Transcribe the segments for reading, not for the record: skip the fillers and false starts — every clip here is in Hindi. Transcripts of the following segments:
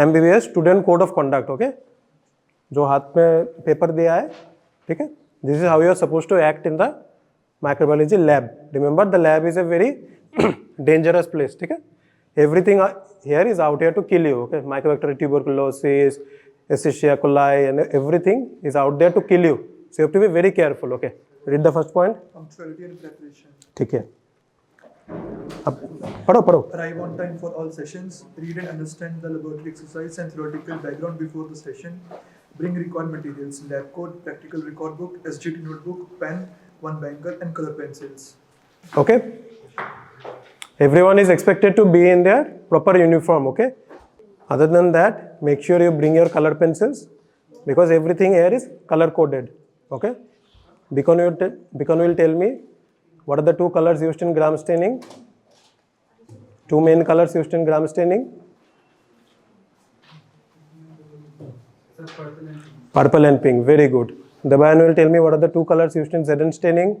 MBBS student code of conduct, okay, जो हाथ में पेपर दिया है, ठीक है. This is how you are suppose to act in the microbiology lab. Remember the lab is a very dangerous place, ठीक है. Everything here is out here to kill you, okay. Mycobacter tuberculosis, Escherichia coli, and everything is out there to kill you, so you have to be very careful, okay. Read the first point. Punctuality and preparation. ठीक है, अब पढ़ो. Arrive on time for all sessions. Read and understand the laboratory exercise and theoretical background before the session. Bring required materials: lab coat, practical record book, SGT notebook, pen, one banker, and color pencils. Okay. Everyone is expected to be in their proper uniform, okay. Other than that, make sure you bring your color pencils because everything here is color coded, okay. Beacon will tell me what are the two colors used in gram staining. Two main colors used in gram staining. Purple and pink. Very good. Debayan will tell me what are the two colors used in Zn staining.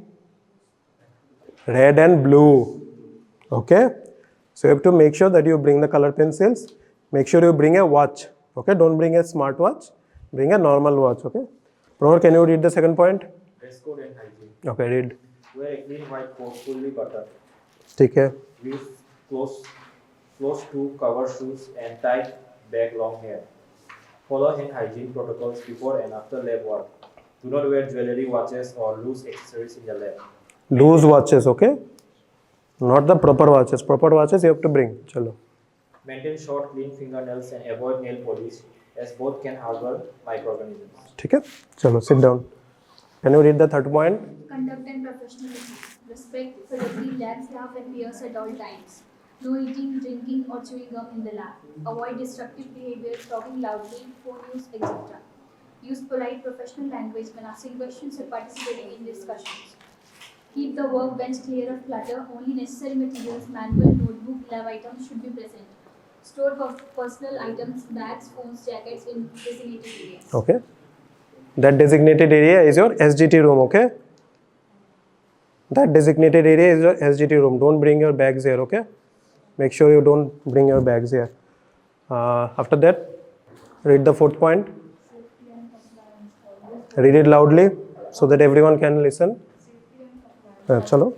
Red and blue. Okay, so you have to make sure that you bring the color pencils. Make sure you bring a watch, okay. Don't bring a smart watch, bring a normal watch, okay. Pranor, can you read the second point? Dress code and hygiene. Okay, read. Wear a clean white coat fully buttoned. ठीक है. Use close to cover shoes and tight back long hair. Follow hand hygiene protocols before and after lab work. Do not wear jewelry, watches or loose accessories in the lab. Loose watches, okay. Not the proper watches. Proper watches you have to bring. चलो. Maintain short, clean fingernails and avoid nail polish, as both can harbor microorganisms. ठीक है. चलो, sit down. Can you read the third point? Conduct and professionalism. Respect for every lab staff and peers at all times. No eating, drinking, or chewing gum in the lab. Avoid destructive behavior, talking loudly, phone use, etc. Use polite professional language when asking questions or participating in discussions. Keep the workbench clear of clutter. Only necessary materials, manual, notebook, lab items should be present. Store personal items, bags, phones, jackets in designated areas. Okay. That designated area is your SGT room, okay. That designated area is your SGT room. Don't bring your bags here, okay. Make sure you don't bring your bags here. After that, read the fourth point. Read it loudly so that everyone can listen. चलो.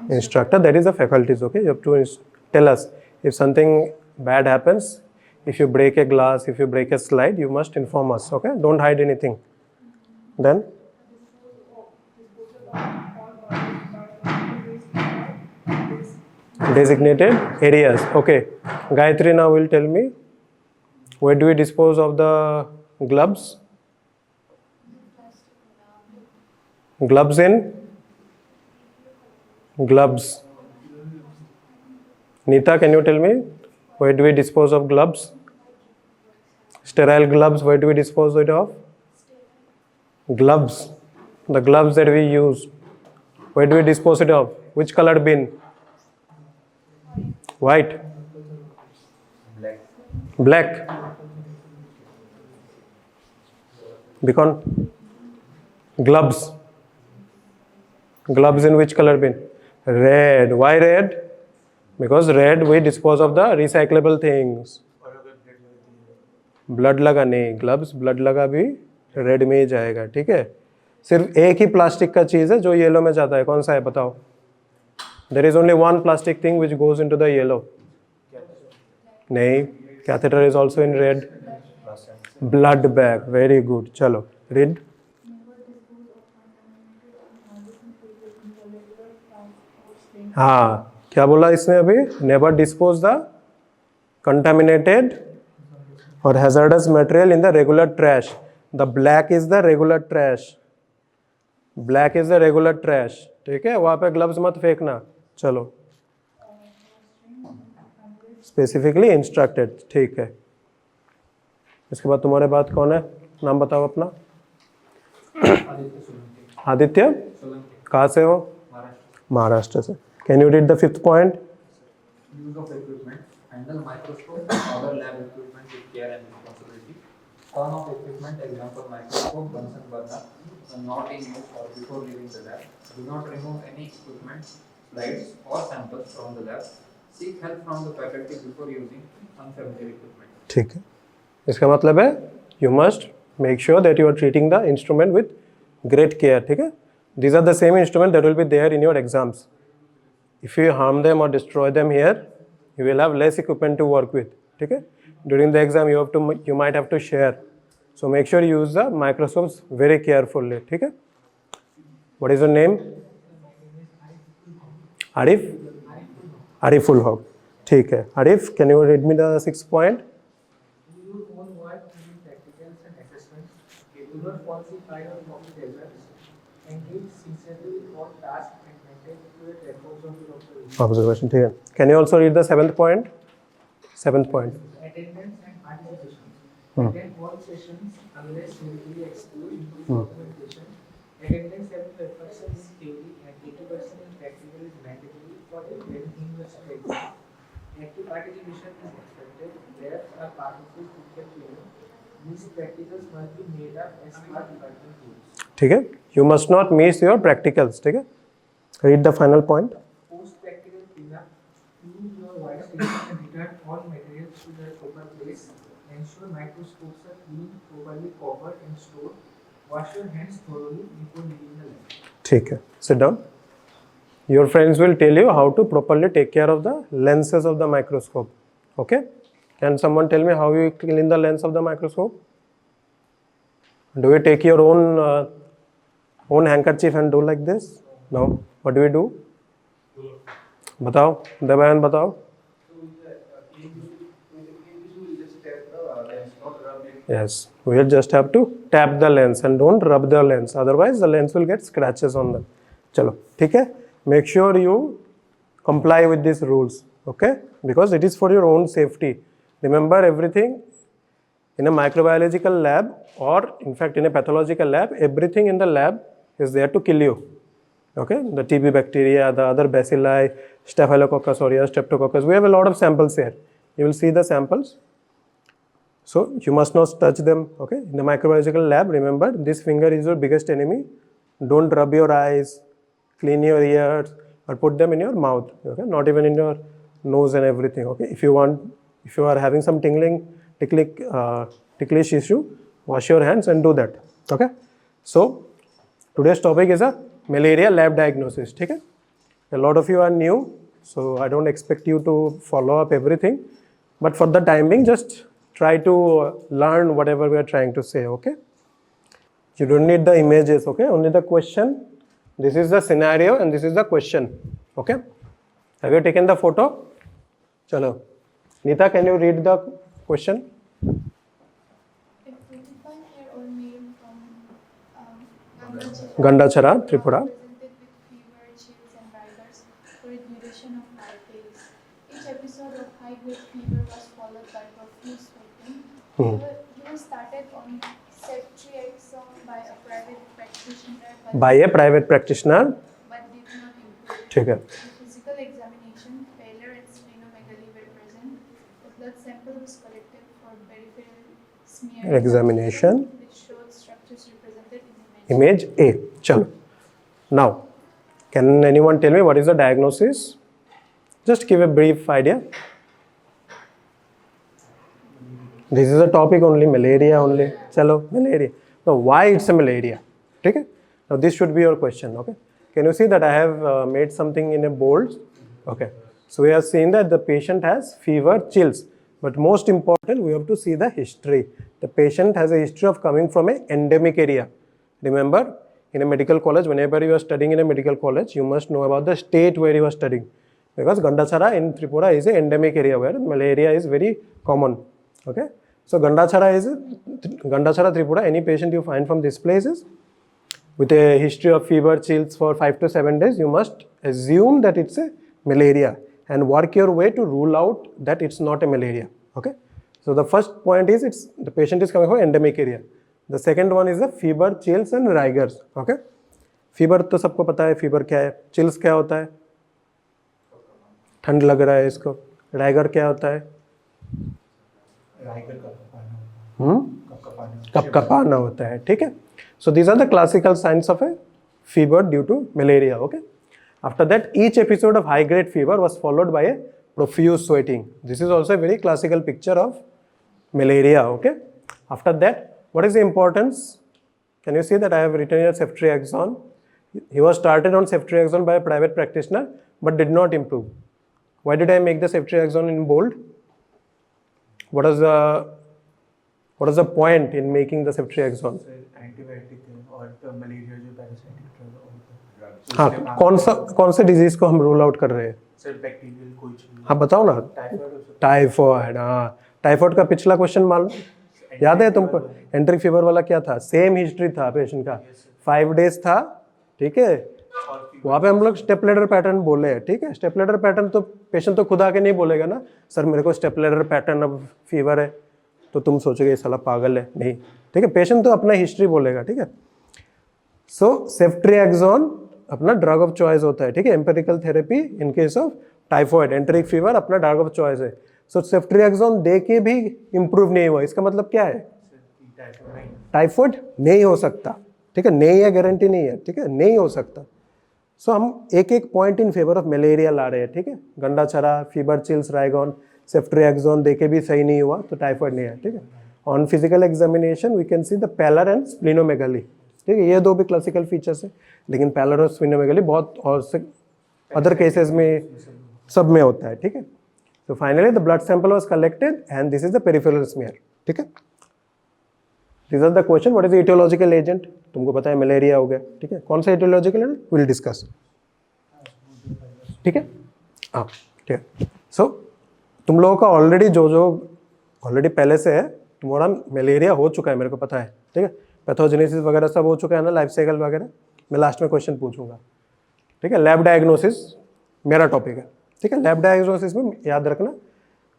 Instructor, that is the faculties, okay. You have to tell us if something bad happens. If you break a glass, if you break a slide, you must inform us, okay. Don't hide anything. Then designated areas, okay. Gayatri now will tell me where do we dispose of the gloves. Gloves in gloves. Neeta, can you tell me where do we dispose of gloves? Sterile gloves, where do we dispose it of? Gloves, the gloves that we use, where do we dispose it of? Which colored bin? White. Black. Beacon. Gloves. Gloves in which color bin? Red. Why red? Because red we dispose of the recyclable things. Blood लगा नहीं, ग्लव्स ब्लड लगा भी रेड में ही जाएगा, ठीक है. सिर्फ एक ही प्लास्टिक का चीज है जो येलो में जाता है. कौन सा है बताओ? There is only one plastic thing which goes into the yellow. नहीं, catheter is also in red. Blood bag, very good. चलो, read. हाँ, क्या बोला इसने अभी? Never dispose the contaminated or hazardous material in the regular trash. The black is the regular trash. Black is the regular trash. ठीक है, वहाँ पे ग्लव्स मत फेंकना. चलो, स्पेसिफिकली इंस्ट्रक्टेड, ठीक है. इसके बाद तुम्हारे बाद कौन है? नाम बताओ अपना. आदित्य. कहाँ से हो? महाराष्ट्र से. Can you read the fifth point? Use of equipment, handle microscope and other lab equipment with care and responsibility. Turn off equipment, example microscope, Bunsen burner, when not in use or before leaving the lab. Do not remove any equipment, slides or samples from the lab. Seek help from the faculty before using unfamiliar equipment. ठीक है, इसका मतलब है you must make sure that you are treating the instrument with great care. ठीक है, these are the same instrument that will be there in your exams. If you harm them or destroy them here, you will have less equipment to work with. ठीक है, during the exam you might have to share, so make sure you use the microscopes very carefully. ठीक है, what is your name? Arif Ulhaq. ठीक है, Arif, can you read me the 6th point? Do your own work in practicals and assessments. Do not falsify or copy results. Engage sincerely with all tasks and maintain accurate records of your observations. Observation. ठीक है, can you also read the 7th point? 7th point. Attendance and participation. Attend all sessions unless strictly excluded including documentation. Attendance 75% is theory and 80% in practical is mandatory for every university exam. Active participation is expected. Labs are part of the critical training. These practicals must be made up as per department rules. ठीक है, you must not miss your practicals. ठीक है, read the final point. Post-practical cleanup. Use your wipes and return all materials to their proper place. Ensure microscopes are clean, properly covered and stored. Wash your hands thoroughly before leaving the lab. ठीक है, sit down. Your friends will tell you how to properly take care of the lenses of the microscope. Okay, can someone tell me how you clean the lens of the microscope? Do you take your own handkerchief and do like this? No. What do we do? बताओ, देवायन बताओ. Yes, we'll just have to tap the lens and don't rub the lens, otherwise the lens will get scratches on them. चलो, ठीक है, make sure you comply with these rules, okay, because it is for your own safety. Remember, everything in a microbiological lab, or in fact in a pathological lab, everything in the lab is there to kill you. Okay, the TB bacteria, the other bacilli, Staphylococcus aureus, Streptococcus, we have a lot of samples here. You will see the samples, so you must not touch them. Okay, in the microbiological lab, remember, this finger is your biggest enemy. Don't rub your eyes, clean your ears, or put them in your mouth. Okay, not even in your nose and everything. Okay, if you are having some ticklish issue, wash your hands and do that. Okay, so today's topic is a malaria lab diagnosis. ठीक है, a lot of you are new, so I don't expect you to follow up everything, but for the time being, just try to learn whatever we are trying to say. Okay, you don't need the images. Okay, only the question. This is the scenario and this is the question. Okay, have you taken the photo? Chalo, Nita, can you read the question? A 45-year-old male from Gandachara, Tripura. presented with fever, chills, and rigors for a duration of 5 days. Each episode of high-grade fever was followed by profuse sweating. He was started on ceftriaxone by a private practitioner, By a private practitioner. but did not improve. ठीक है. The physical examination, failure and splenomegaly were present. The blood sample was collected for peripheral smear Examination. which showed structures represented in the image. Image A. Chalo. Now, can anyone tell me what is the diagnosis? Just give a brief idea. This is a topic only, malaria only. Chalo, malaria. Now, why it's a malaria? Okay? Now, this should be your question. Okay? Can you see that I have made something in a bold? Okay. So, we have seen that the patient has fever, chills. But most important, we have to see the history. The patient has a history of coming from an endemic area. Remember, in a medical college, whenever you are studying in a medical college, you must know about the state where you are studying. Because Gandachara in Tripura is an endemic area where malaria is very common. Okay? So Gandachara Tripura, any patient you find from this place is with a history of fever, chills for 5 to 7 days, you must assume that it's a malaria and work your way to rule out that it's not a malaria. Okay? So the first point is the patient is coming from endemic area. The second one is the fever, chills and rigors. Okay? Fever तो सबको पता है, fever क्या है, chills क्या होता है, ठंड लग रहा है इसको, rigor क्या होता है, कपकपाना होता है, ठीक है. So these are the classical signs of a fever due to malaria. Okay, after that each episode of high grade fever was followed by a profuse sweating. This is also a very classical picture of malaria. Okay, after that what is the importance? Can you see that I have written here ceftriaxone? He was started on ceftriaxone by a private practitioner but did not improve. Why did I make the ceftriaxone in bold? What is the point in making the ceftriaxone? Antibiotic और मलेरिया जो पैरासाइटिक हाँ, कौन से डिजीज को हम रूल आउट कर रहे हैं? सर बैक्टीरियल कोई चीज हाँ बताओ ना. टाइफॉइड. हाँ, टाइफॉइड का पिछला क्वेश्चन मान याद है तुमको? एंट्रिक फीवर वाला क्या था? सेम हिस्ट्री था पेशेंट का, 5 days था, ठीक है. वहाँ पे हम लोग स्टेप लेडर पैटर्न बोले हैं, ठीक है. स्टेप लेडर पैटर्न तो पेशेंट तो खुद आके नहीं बोलेगा ना, सर मेरे को step ladder pattern of fever है, तो तुम सोचोगे ये साला पागल है. नहीं, ठीक है. पेशेंट तो अपना हिस्ट्री बोलेगा, ठीक है. सो सेफ्ट्रियाक्सोन अपना ड्रग ऑफ चॉइस होता है, ठीक है. Empirical therapy in case of typhoid, enteric fever अपना ड्रग ऑफ चॉइस है. सो सेफ्ट्रियाक्सोन दे के भी इंप्रूव नहीं हुआ. इसका मतलब क्या है? टाइफॉइड नहीं हो सकता, ठीक है. नहीं है, गारंटी नहीं है, ठीक है. नहीं हो सकता. सो हम एक एक point in favour of malaria ला रहे हैं, ठीक है. गंडा छरा, फीवर चिल्स, राइगॉन, सेफ्ट्रियाक्सोन दे के भी सही नहीं हुआ तो टाइफॉइड नहीं है, ठीक है. On physical examination we can see the pallor and splenomegaly, ठीक है. ये दो भी क्लासिकल फीचर्स है, लेकिन पैलर और स्प्लिनोमेगाली बहुत और से अदर केसेस में सब में होता है, ठीक है. तो finally the blood sample was collected and this is the peripheral smear, ठीक है. This are the question. What is aetiological agent? तुमको पता है मलेरिया हो गया, ठीक है. कौन सा इटियोलॉजिकल एजेंट? विल डिस्कस, ठीक है. हाँ, ठीक है. सो तुम लोगों का ऑलरेडी जो ऑलरेडी पहले से है, तुम्हारा मलेरिया हो चुका है, मेरे को पता है, ठीक है. पैथोजेनेसिस वगैरह सब हो चुका है ना, लाइफ साइकिल वगैरह. मैं लास्ट में क्वेश्चन पूछूंगा, ठीक है. लैब डायग्नोसिस मेरा टॉपिक है, ठीक है. लैब डायग्नोसिस में याद रखना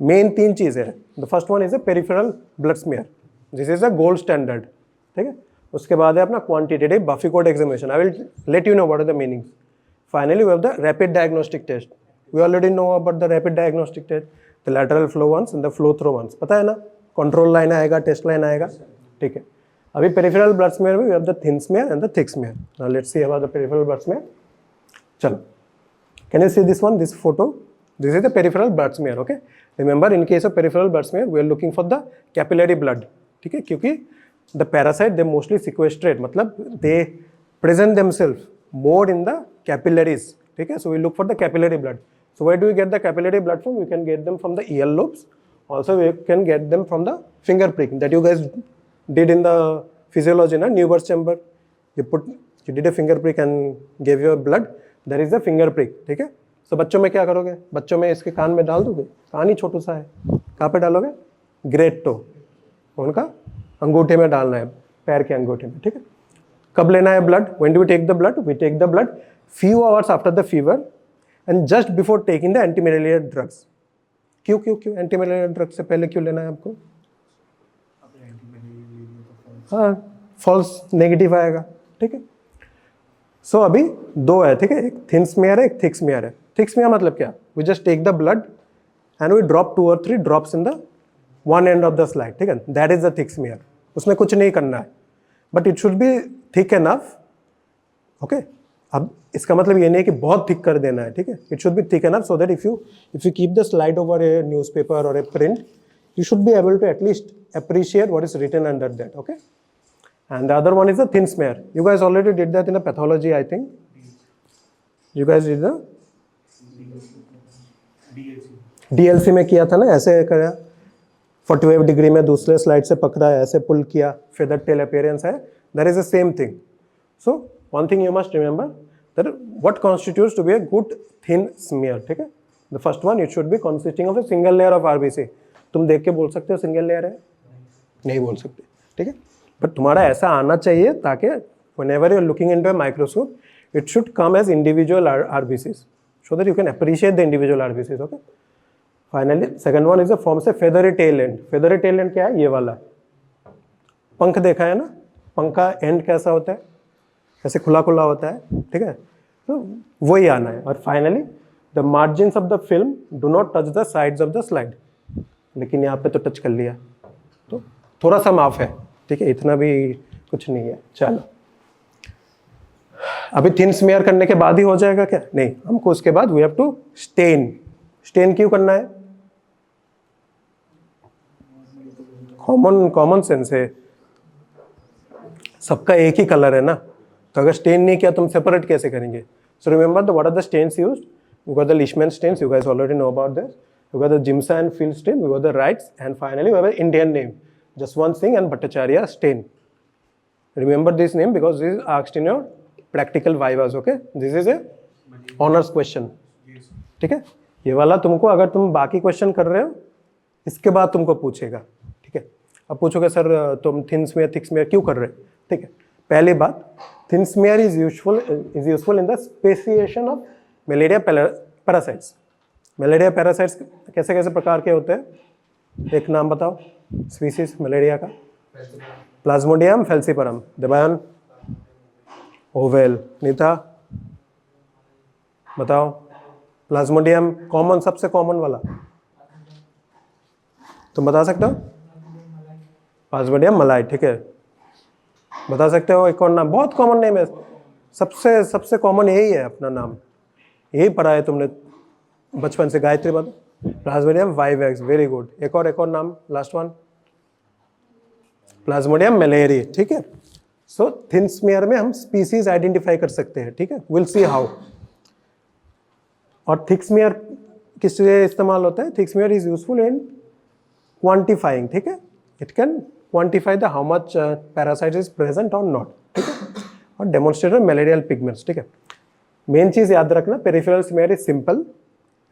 मेन 3 चीज़ें हैं. The first one is a peripheral blood smear, this is a gold standard, ठीक है. उसके बाद है अपना quantitative buffy coat examination. I will let you know what are the meanings. Finally we have the rapid diagnostic test. We already know about the rapid diagnostic test, the lateral flow ones and the flow through ones. पता है ना, कंट्रोल लाइन आएगा, टेस्ट लाइन आएगा, ठीक है. अभी पेरिफेरल ब्लड स्मीयर में we have the thin smear and the thick smear. Now let's see about the peripheral blood smear. चलो, can you see this one, this photo? This is the peripheral blood smear, okay. Remember in case of peripheral blood smear we are looking for the capillary blood, ठीक है. क्योंकि the parasite they mostly sequestrate, मतलब they present themselves more in the capillaries, ठीक है. So we look for the capillary blood. So where do we get the capillary blood from? We can get them from the ear lobes. Also we can get them from the finger prick that you guys did in the physiology, na, new birth chamber. You did a finger prick and gave your blood. There is a finger prick, ठीक है. So बच्चों में क्या करोगे? बच्चों में इसके कान में डाल दोगे. कान ही छोटू सा है, कहाँ पे डालोगे? ग्रेट टो, उनका अंगूठे में डालना है, पैर के अंगूठे में, ठीक है. कब लेना है blood? When do we take the blood? We take the blood few hours after the fever and just before taking the anti-malarial drugs. क्यों एंटी-मलेरियल ड्रग से पहले क्यों लेना है आपको? हाँ, फॉल्स नेगेटिव आएगा, ठीक है. सो अभी 2 है, ठीक है. एक थिन स्मीयर है, एक थिक स्मीयर है. थिक स्मीयर मतलब क्या? We just take the blood and we drop 2 or 3 drops in the one end of the slide, ठीक है. That is the thick smear. उसमें कुछ नहीं करना है, but it should be thick enough, okay. अब इसका मतलब ये नहीं है कि बहुत थिक कर देना है, ठीक है. It should be thick enough so that if you keep the slide over a newspaper और a print, you should be able to at least appreciate what is written under that, okay. And the other one is the thin smear. You guys already did that in the pathology, I think. You guys did the DLC में किया था ना, ऐसे करा 45 डिग्री में दूसरे स्लाइड से पकड़ा, ऐसे पुल किया, फेदर टेल अपीयरेंस है. That is the same thing. So one thing you must remember that what constitutes to be a good thin smear, ठीक है. The first one, it should be consisting of a single layer of RBC. तुम देख के बोल सकते हो सिंगल लेयर है? नहीं बोल सकते, ठीक है. बट तुम्हारा ऐसा आना चाहिए ताकि whenever you are looking into a microscope, it should come as individual RBCs so that you can appreciate the individual RBCs, okay. Finally, second one is a form से feathery tail end. Feathery tail end क्या है? ये वाला पंख देखा है ना, पंख का एंड कैसा होता है? ऐसे खुला खुला होता है, ठीक है. तो वही आना है. और finally the margins of the film do not touch the sides of the slide. लेकिन यहाँ पे तो टच कर लिया, तो थोड़ा सा माफ है, ठीक है, इतना भी कुछ नहीं है। चलो अभी थिन स्मीयर करने के बाद ही हो जाएगा क्या? नहीं, हमको उसके बाद we have to stain. Stain क्यों करना है? कॉमन सेंस है, सबका एक ही कलर है ना, तो अगर स्टेन नहीं किया तुम सेपरेट कैसे करेंगे? So remember the what are the stains used? You got the Leishman stains, you guys already know about this. You got the Jimsa and Phil stain, you got the Wrights, and finally we have an Indian name, Jaswant Singh and Bhattacharya stain. Remember this name because this is asked in your practical vivas, okay? This is a honors question. ठीक है, ये वाला तुमको अगर तुम बाकी क्वेश्चन कर रहे हो इसके बाद तुमको पूछेगा, ठीक है? अब पूछोगे सर तुम थिन स्मीयर थिक स्मीयर क्यों कर रहे हो? ठीक है, पहली बात, thin smear is useful in the speciation of malaria parasites. Malaria parasites कैसे कैसे प्रकार के होते हैं? एक नाम बताओ स्पीसीज मलेरिया का. प्लाज्मोडियम फेल्सीपरम. देबायन? ओवेल. नीता बताओ. प्लाज्मोडियम कॉमन, सबसे कॉमन वाला तुम बता सकते हो? प्लाज्मोडियम मलाई. ठीक है, बता सकते हो एक और नाम? बहुत कॉमन नेम है, सबसे कॉमन यही है अपना नाम, यही पढ़ा है तुमने बचपन से. गायत्री बात. Plasmodium vivax. Very good. एक और नाम, लास्ट वन. Plasmodium malariae. ठीक है, सो थिन स्मीयर में हम स्पीसीज आइडेंटिफाई कर सकते हैं. ठीक है, विल सी हाउ. और थिक स्मीयर किस लिए इस्तेमाल होता है? Thick smear is useful in quantifying. ठीक है, it can quantify the how much parasite is present और नॉट. ठीक है, और डेमोन्स्ट्रेट मलेरियल पिगमेंट्स. ठीक है, मेन चीज याद रखना, peripheral smear is simple,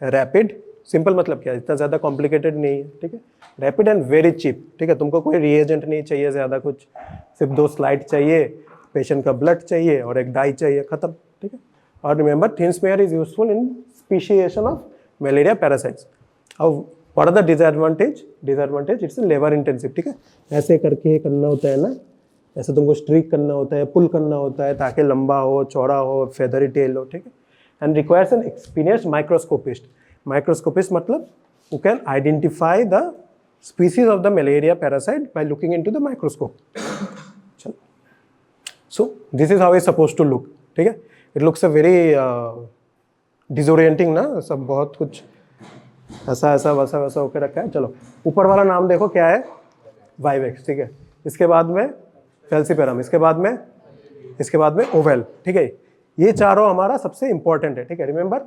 rapid. Simple मतलब क्या? इतना ज़्यादा कॉम्प्लिकेटेड नहीं है. ठीक है, रैपिड एंड वेरी चीप. ठीक है, तुमको कोई रिएजेंट नहीं चाहिए ज़्यादा कुछ, सिर्फ 2 स्लाइड चाहिए, पेशेंट का ब्लड चाहिए और एक डाई चाहिए, खत्म. ठीक है, और remember thin smear is useful in speciation of malaria parasites. अब what are the disadvantage? It's labour intensive. ठीक है, ऐसे करके करना होता है ना, ऐसे तुमको स्ट्रीक करना होता है, पुल करना होता है ताकि लंबा हो, चौड़ा हो, फेदरी टेल हो. ठीक है, and requires an experienced microscopist. Microscopist मतलब who can identify the species of the malaria parasite by looking into the microscope. चलो, so this is how it's supposed to look. ठीक है, it looks a very disorienting ना, सब बहुत कुछ ऐसा वैसा होकर रखा है. चलो, ऊपर वाला नाम देखो क्या है? वाइवेक्स. ठीक है, इसके बाद में फेल्सीपेरम, इसके बाद में ओवेल. ठीक है, ये चारों हमारा सबसे इंपॉर्टेंट है. ठीक है, रिमेंबर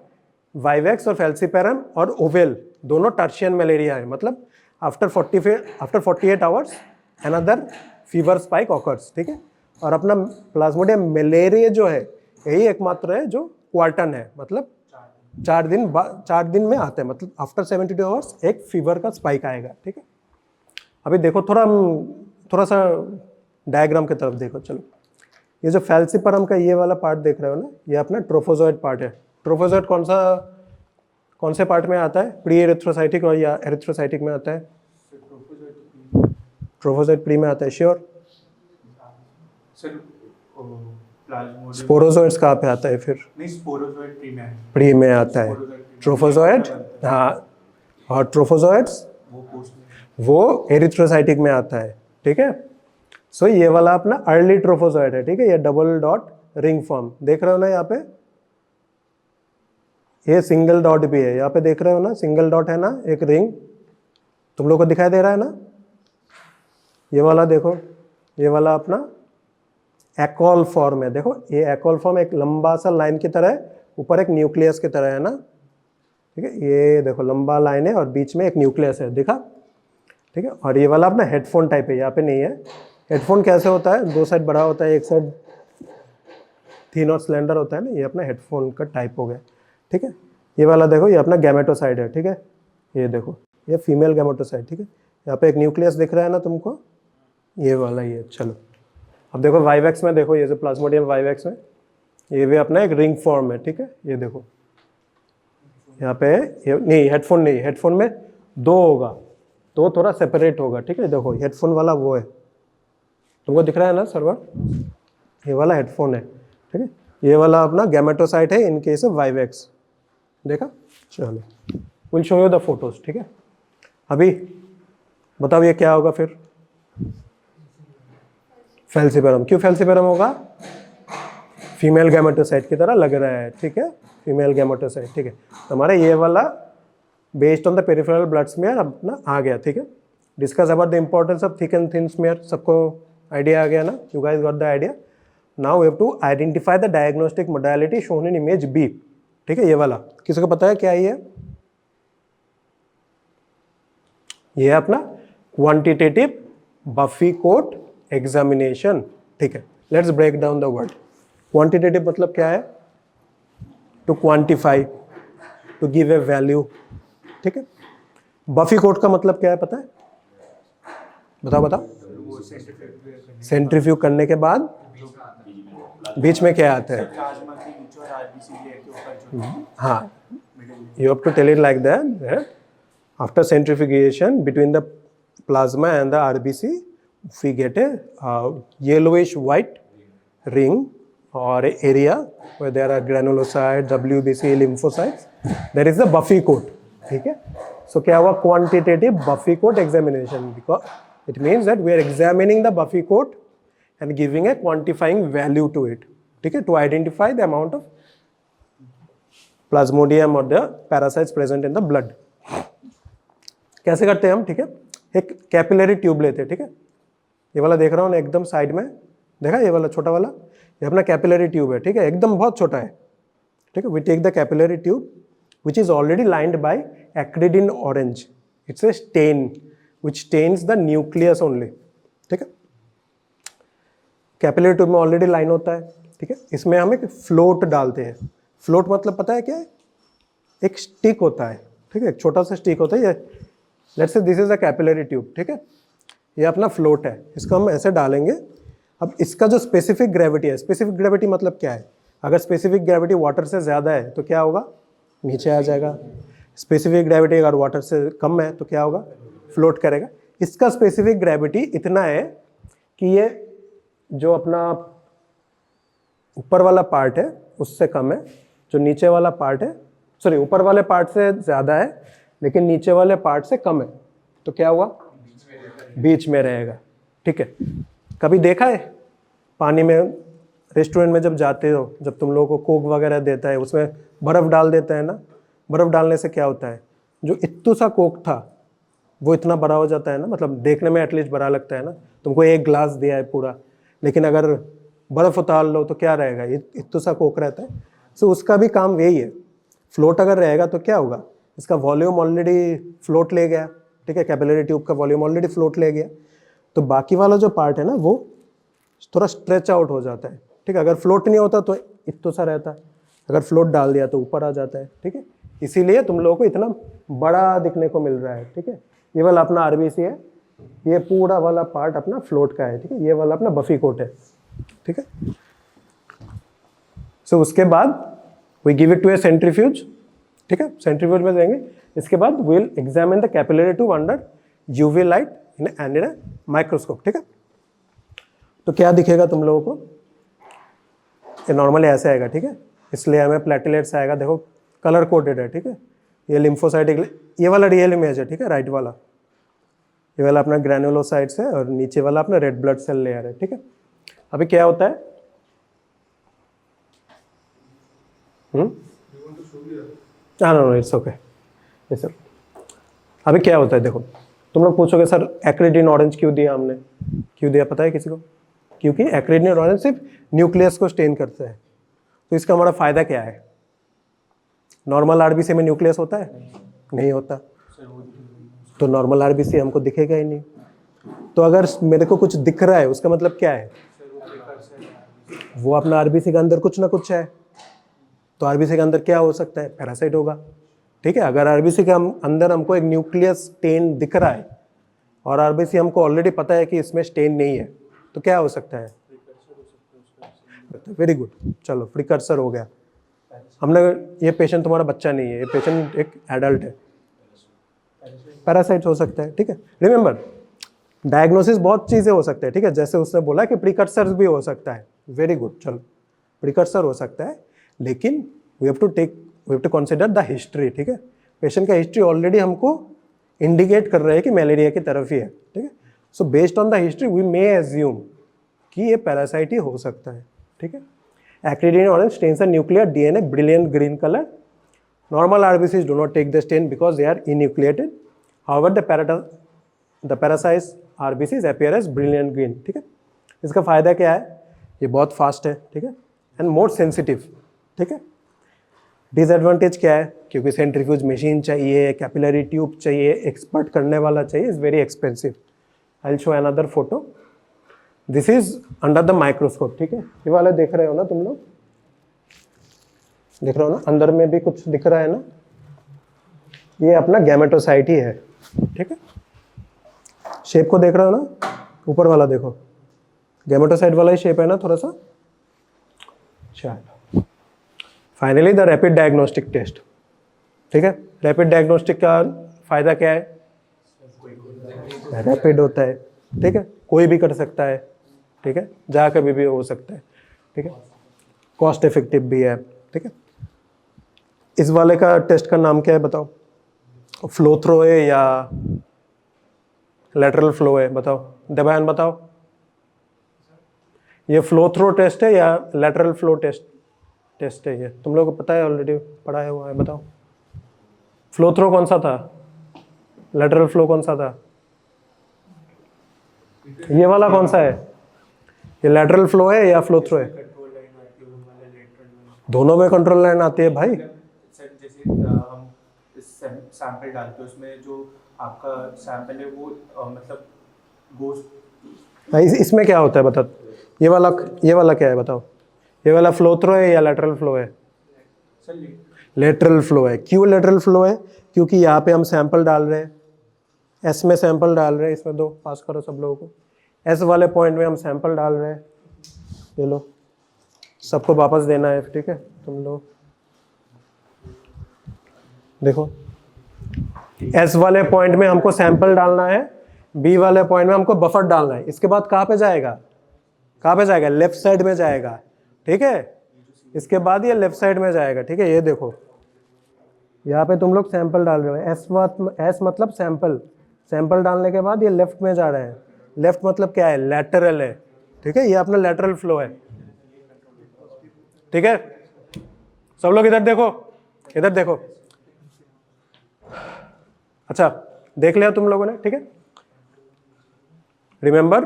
वाइवेक्स और फेल्सीपेरम और ओवेल दोनों टर्शियन मलेरिया है, मतलब after 48 hours another fever spike occurs. ठीक है, और अपना प्लाज्मोडियम मलेरिया जो है यही एकमात्र है जो क्वार्टन है, मतलब 4 दिन में आता है, मतलब आफ्टर 72 आवर्स एक फीवर का स्पाइक आएगा. ठीक है, अभी देखो थोड़ा सा डायग्राम की तरफ देखो. चलो, ये जो फेल्सीपरम का ये वाला पार्ट देख रहे हो ना, ये अपना ट्रोफोजोइड पार्ट है. ट्रोफोजोइड कौन से पार्ट में आता है? प्री एरिथ्रोसाइटिक और या एरिथ्रोसाइटिक में आता है? ट्रोफोजोइड प्री में आता है. श्योर? स्पोरोजोइड्स कहाँ पे आता है फिर? नहीं, स्पोरोजोइड प्री में आता है. ट्रोफोजोइड, हाँ, और ट्रोफोजोइड्स वो एरिथ्रोसाइटिक में आता है. ठीक है, सो ये वाला अपना अर्ली ट्रोफोजोइड है. ठीक है, ये डबल डॉट रिंग फॉर्म देख रहे हो ना, यहाँ पे ये सिंगल डॉट भी है, यहाँ पे देख रहे हो ना, सिंगल डॉट है ना, एक रिंग तुम लोग को दिखाई दे रहा है ना. ये वाला देखो, ये वाला अपना एकॉल फॉर्म है. देखो, ये एकॉल फॉर्म एक लंबा सा लाइन की तरह है, ऊपर एक न्यूक्लियस की तरह है ना. ठीक है, ये देखो लंबा लाइन है और बीच में एक न्यूक्लियस है, दिखा? ठीक है, और ये वाला अपना हेडफोन टाइप है, यहाँ पे नहीं है. हेडफोन कैसे होता है? 2 साइड बड़ा होता है, एक साइड थिन और स्लेंडर होता है ना, ये अपना हेडफोन का टाइप हो गया. ठीक है, ये वाला देखो, ये अपना गैमेटोसाइड है. ठीक है, ये देखो, ये फीमेल गैमेटोसाइड. ठीक है, यहाँ पे एक न्यूक्लियस दिख रहा है ना तुमको, ये वाला ये. चलो, अब देखो वाइवेक्स में देखो, ये जो प्लाज्मोडियम वाइवेक्स में ये भी अपना एक रिंग फॉर्म है. ठीक है, ये देखो यहाँ पे नहीं, हेडफोन नहीं, हेडफोन में 2 होगा, 2 थोड़ा सेपरेट होगा. ठीक है, देखो हेडफोन वाला वो है, तुमको दिख रहा है ना सर्वर, ये वाला हेडफोन है. ठीक है, ये वाला अपना गैमेटोसाइट है इन केस ऑफ वाइवेक्स. देखा? चलो, will show you the photos. ठीक है, अभी बताओ ये क्या होगा फिर? फेल्सिपेरम, क्यों फेल्सिपेरम होगा? फीमेल गैमेटोसाइट की तरह लग रहा है, ठीक है, फीमेल गैमेटोसाइट, ठीक है। तो हमारा ये वाला based on the peripheral blood smear अपना आ गया, ठीक है। Discuss about the importance of thick and thin smear, सबको आइडिया आ गया ना? You guys got the idea? Now we have to identify the diagnostic modality shown in image B, ठीक है। ये वाला किसी को पता है क्या है? ये है अपना क्वांटिटेटिव बफी कोट एग्जामिनेशन, ठीक है। Let's break down the word. Quantitative मतलब क्या है? To quantify, to give a value, ठीक है। बफी कोट का मतलब क्या है पता है? बताओ बताओ। सेंट्रीफ्यूज करने के बाद बीच में क्या आता है? हाँ, you have to tell it like that. After centrifugation between the plasma and the RBC, we get a yellowish white ring or area where there are granulocytes, WBC, lymphocytes. There is the Buffy coat. ठीक है? So क्या हुआ? Quantitative Buffy coat examination, because it means that we are examining the Buffy coat and giving a quantifying value to it. ठीक है? To identify the amount of plasmodium और the parasites present in the blood. कैसे करते हैं हम? ठीक है, एक कैपिलरी ट्यूब लेते हैं, ठीक है। ये वाला देख रहा हूँ ना एकदम साइड में, देखा ये वाला छोटा वाला, ये अपना कैपिलरी ट्यूब है, ठीक है, एकदम बहुत छोटा है, ठीक है। We take the capillary tube which is already lined by acridine orange, it's a stain which stains the nucleus only, ठीक है। कैपिलरी ट्यूब में ऑलरेडी लाइन होता है, ठीक है। इसमें हम एक फ्लोट डालते हैं। फ्लोट मतलब पता है क्या है? एक स्टिक होता है, ठीक है, एक छोटा सा स्टिक होता है। ये let's say this is a capillary tube, ठीक है। ये अपना फ्लोट है, इसको हम ऐसे डालेंगे। अब इसका जो स्पेसिफिक ग्रेविटी है, स्पेसिफिक ग्रेविटी मतलब क्या है? अगर स्पेसिफिक ग्रेविटी वाटर से ज़्यादा है तो क्या होगा? नीचे आ जाएगा। स्पेसिफिक ग्रेविटी अगर वाटर से कम है तो क्या होगा? फ्लोट करेगा। इसका स्पेसिफिक ग्रेविटी इतना है कि ये जो अपना ऊपर वाला पार्ट है उससे कम है, जो नीचे वाला पार्ट है, सॉरी ऊपर वाले पार्ट से ज़्यादा है लेकिन नीचे वाले पार्ट से कम है, तो क्या हुआ? बीच में रहेगा, ठीक है। कभी देखा है पानी में, रेस्टोरेंट में जब जाते हो, जब तुम लोगों को कोक वगैरह देता है उसमें बर्फ़ डाल देता है ना, बर्फ़ डालने से क्या होता है? जो इत्तू सा कोक था वो इतना बड़ा हो जाता है ना, मतलब देखने में एटलीस्ट बड़ा लगता है ना। तुमको एक ग्लास दिया है पूरा, लेकिन अगर बर्फ़ उतार लो तो क्या रहेगा? इत्तू सा कोक रहता है। सो उसका भी काम यही है। फ्लोट अगर रहेगा तो क्या होगा? इसका वॉल्यूम ऑलरेडी फ्लोट ले गया, ठीक है, कैपिलरी ट्यूब का वॉल्यूम ऑलरेडी फ्लोट ले गया, तो बाकी वाला जो पार्ट है ना वो थोड़ा स्ट्रेच आउट हो जाता है, ठीक है। अगर फ्लोट नहीं होता तो इतना सा रहता है, अगर फ्लोट डाल दिया तो ऊपर आ जाता है, ठीक है। इसीलिए तुम लोगों को इतना बड़ा दिखने को मिल रहा है, ठीक है। ये वाला अपना आरबीसी है, ये पूरा वाला पार्ट अपना फ्लोट का है, ठीक है। ये वाला अपना बफी कोट है, ठीक है। सो उसके बाद we give it to a centrifuge, ठीक है, सेंट्रीफ्यूज में देंगे। इसके बाद we will examine the capillary tube under UV light and in a microscope, ठीक है। तो क्या दिखेगा तुम लोगों को? ये नॉर्मली ऐसे आएगा, ठीक है। इसलिए हमें प्लेटलेट्स आएगा, देखो कलर कोडेड है, ठीक है। ये लिम्फोसाइटिक, ये वाला रियल इमेज है, ठीक है, राइट वाला। ये वाला अपना ग्रैनुलोसाइट्स है और नीचे वाला अपना रेड ब्लड सेल लेयर है, ठीक है। अभी क्या होता है? No it's okay, yes sir. अभी क्या होता है देखो, तुम लोग पूछोगे सर एक्रिडिन ऑरेंज क्यों दिया हमने? क्यों दिया पता है किसी को? क्योंकि एक्रिडिन ऑरेंज सिर्फ न्यूक्लियस को स्टेन करता है। तो इसका हमारा फ़ायदा क्या है? नॉर्मल आरबीसी में न्यूक्लियस होता है? नहीं होता, तो नॉर्मल आरबीसी हमको दिखेगा ही नहीं। तो अगर मेरे को कुछ दिख रहा है उसका मतलब क्या है? वो अपना आरबीसी के अंदर कुछ ना कुछ है। तो आरबीसी के अंदर क्या हो सकता है? पैरासाइट होगा, ठीक है। अगर आरबीसी के अंदर हमको एक न्यूक्लियस स्टेन दिख रहा है और आरबीसी हमको ऑलरेडी पता है कि इसमें स्टेन नहीं है, तो क्या हो सकता है? वेरी गुड, चलो प्रिकर्सर हो गया। हमने, ये पेशेंट तुम्हारा बच्चा नहीं है, ये पेशेंट एक एडल्ट है, पैरासाइट हो सकता है, ठीक है। रिमेंबर, डायग्नोसिस बहुत चीज़ें हो सकते हैं, ठीक है। जैसे उसने बोला कि प्रिकर्सर भी हो सकता है, वेरी गुड, चलो प्रिकर्सर हो सकता है, लेकिन we have to consider the history, ठीक है। पेशेंट का हिस्ट्री ऑलरेडी हमको इंडिकेट कर रहा है कि मलेरिया की तरफ ही है, ठीक है। So based on the history we may assume कि ये पैरासाइट ही हो सकता है, ठीक है। Acridine orange stains a nuclear DNA brilliant green colour. Normal RBCs do not take the stain because they are enucleated. However the parasites RBCs appear as brilliant green, ठीक है। इसका फायदा क्या है, ये बहुत फास्ट है, ठीक है, एंड मोर सेंसिटिव, ठीक है। डिसएडवांटेज क्या है, क्योंकि सेंट्रीफ्यूज मशीन चाहिए, कैपिलरी ट्यूब चाहिए, एक्सपर्ट करने वाला चाहिए, is very expensive. I will show another photo. This is under the microscope, ठीक है। ये वाला देख रहे हो ना तुम लोग, देख रहे हो ना, अंदर में भी कुछ दिख रहा है ना, ये अपना गैमेटोसाइट ही है, ठीक है। शेप को देख रहे हो ना, ऊपर वाला देखो, गैमेटोसाइट वाला ही शेप है ना थोड़ा सा। चलो finally the rapid diagnostic test, ठीक है। रैपिड डायग्नोस्टिक का फायदा क्या है, रैपिड होता है, ठीक है, कोई भी कर सकता है, ठीक है, जहाँ कभी भी हो सकता है, ठीक है। कॉस्ट इफेक्टिव भी है, ठीक है। इस वाले का टेस्ट का नाम क्या है बताओ, फ्लो थ्रो है या लेटरल फ्लो है, बताओ देवायन बताओ। ये फ्लो थ्रो टेस्ट है या लेटरल फ्लो टेस्ट है, ये तुम लोगों को पता है, ऑलरेडी पढ़ाया हुआ है, बताओ। फ्लो थ्रो कौन सा था, लेटरल फ्लो कौन सा था, ये वाला कौन सा है, ये लेटरल फ्लो है या फ्लो थ्रो है? दोनों में कंट्रोल लाइन आती है भाई। सर जैसे हम सैंपल डालते हैं, उसमें जो आपका सैंपल है वो मतलब गोश्त, इसमें क्या होता है बता, ये वाला क्या है बताओ, ये वाला फ्लो थ्रो है या लेटरल फ्लो है? सर लेटरल फ्लो है। क्यों लेटरल फ्लो है? क्योंकि यहाँ पे हम सैंपल डाल रहे हैं, एस में सैंपल डाल रहे हैं, इसमें दो पास करो सब लोगों को, एस वाले पॉइंट में हम सैंपल डाल रहे हैं, ये लो सबको वापस देना है, ठीक है। तुम लोग देखो, एस वाले पॉइंट में हमको सैंपल डालना है, बी वाले पॉइंट में हमको बफर डालना है। इसके बाद कहाँ पे जाएगा, कहाँ पे जाएगा, लेफ्ट साइड में जाएगा, ठीक है। इसके बाद ये लेफ्ट साइड में जाएगा, ठीक है। ये देखो यहाँ पे तुम लोग सैंपल डाल रहे हो, एस मतलब सैंपल, सैंपल डालने के बाद ये लेफ्ट में जा रहे हैं। लेफ्ट मतलब क्या है, लैटरल है, ठीक है। ये अपना लैटरल फ्लो है, ठीक है। सब लोग इधर देखो, इधर देखो। अच्छा देख लिया तुम लोगों ने, ठीक है। रिमेंबर,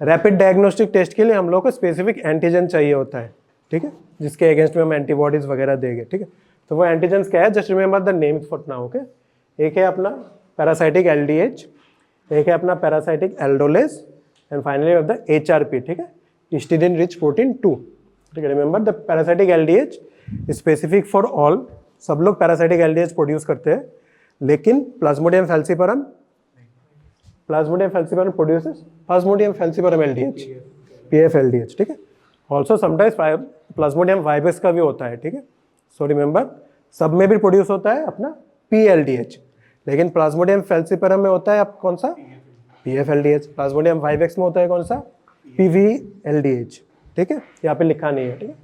रैपिड डायग्नोस्टिक टेस्ट के लिए हम लोग को स्पेसिफिक एंटीजन चाहिए होता है, ठीक है, जिसके अगेंस्ट में हम एंटीबॉडीज वगैरह देंगे, ठीक है। तो वो एंटीजन्स क्या है, just remember the name for now, okay. एक है अपना पैरासाइटिक LDH, एक है अपना parasitic aldolase, and finally of the HRP, ठीक है, हिस्टिडीन रिच प्रोटीन 2, ठीक है। Remember the parasitic LDH specific for all, सब लोग पैरासाइटिक LDH प्रोड्यूस करते हैं, लेकिन plasmodium falciparum produces plasmodium falciparum LDH, PF-LDH, ठीक है। ऑल्सो समटाइम्स प्लाज्मोडियम वाइबस का भी होता है, ठीक है। सो रिमेंबर, सब में भी प्रोड्यूस होता है अपना PLDH, लेकिन प्लाज्मोडियम फैल्सिपरम में होता है आप कौन सा, PF-LDH। प्लाज्मोडियम वाइवेक्स में होता है कौन सा, PV-LDH, ठीक है। यहाँ पे लिखा नहीं है, ठीक है।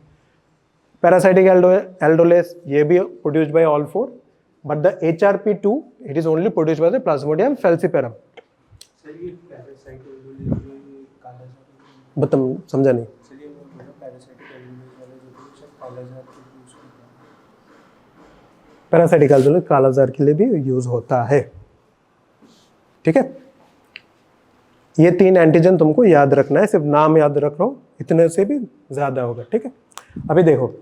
पैरासाइटिक एल्डोलेस ये भी produced by all four, but the HRP2 it is only produced by the plasmodium falciparum. Sir ये पैरासाइट जो काला बताओ, समझा नहीं। चलिए वो पैरासाइटिक एल्डोलेस वाला जो सब काला जार के यूज करते हैं, पैरासाइटिक एल्डोलेस कालाजार के लिए भी यूज होता है, ठीक है। ये 3 एंटीजन तुमको याद रखना है, सिर्फ नाम याद रखो, इतने से भी ज्यादा होगा, ठीक है। अभी देखो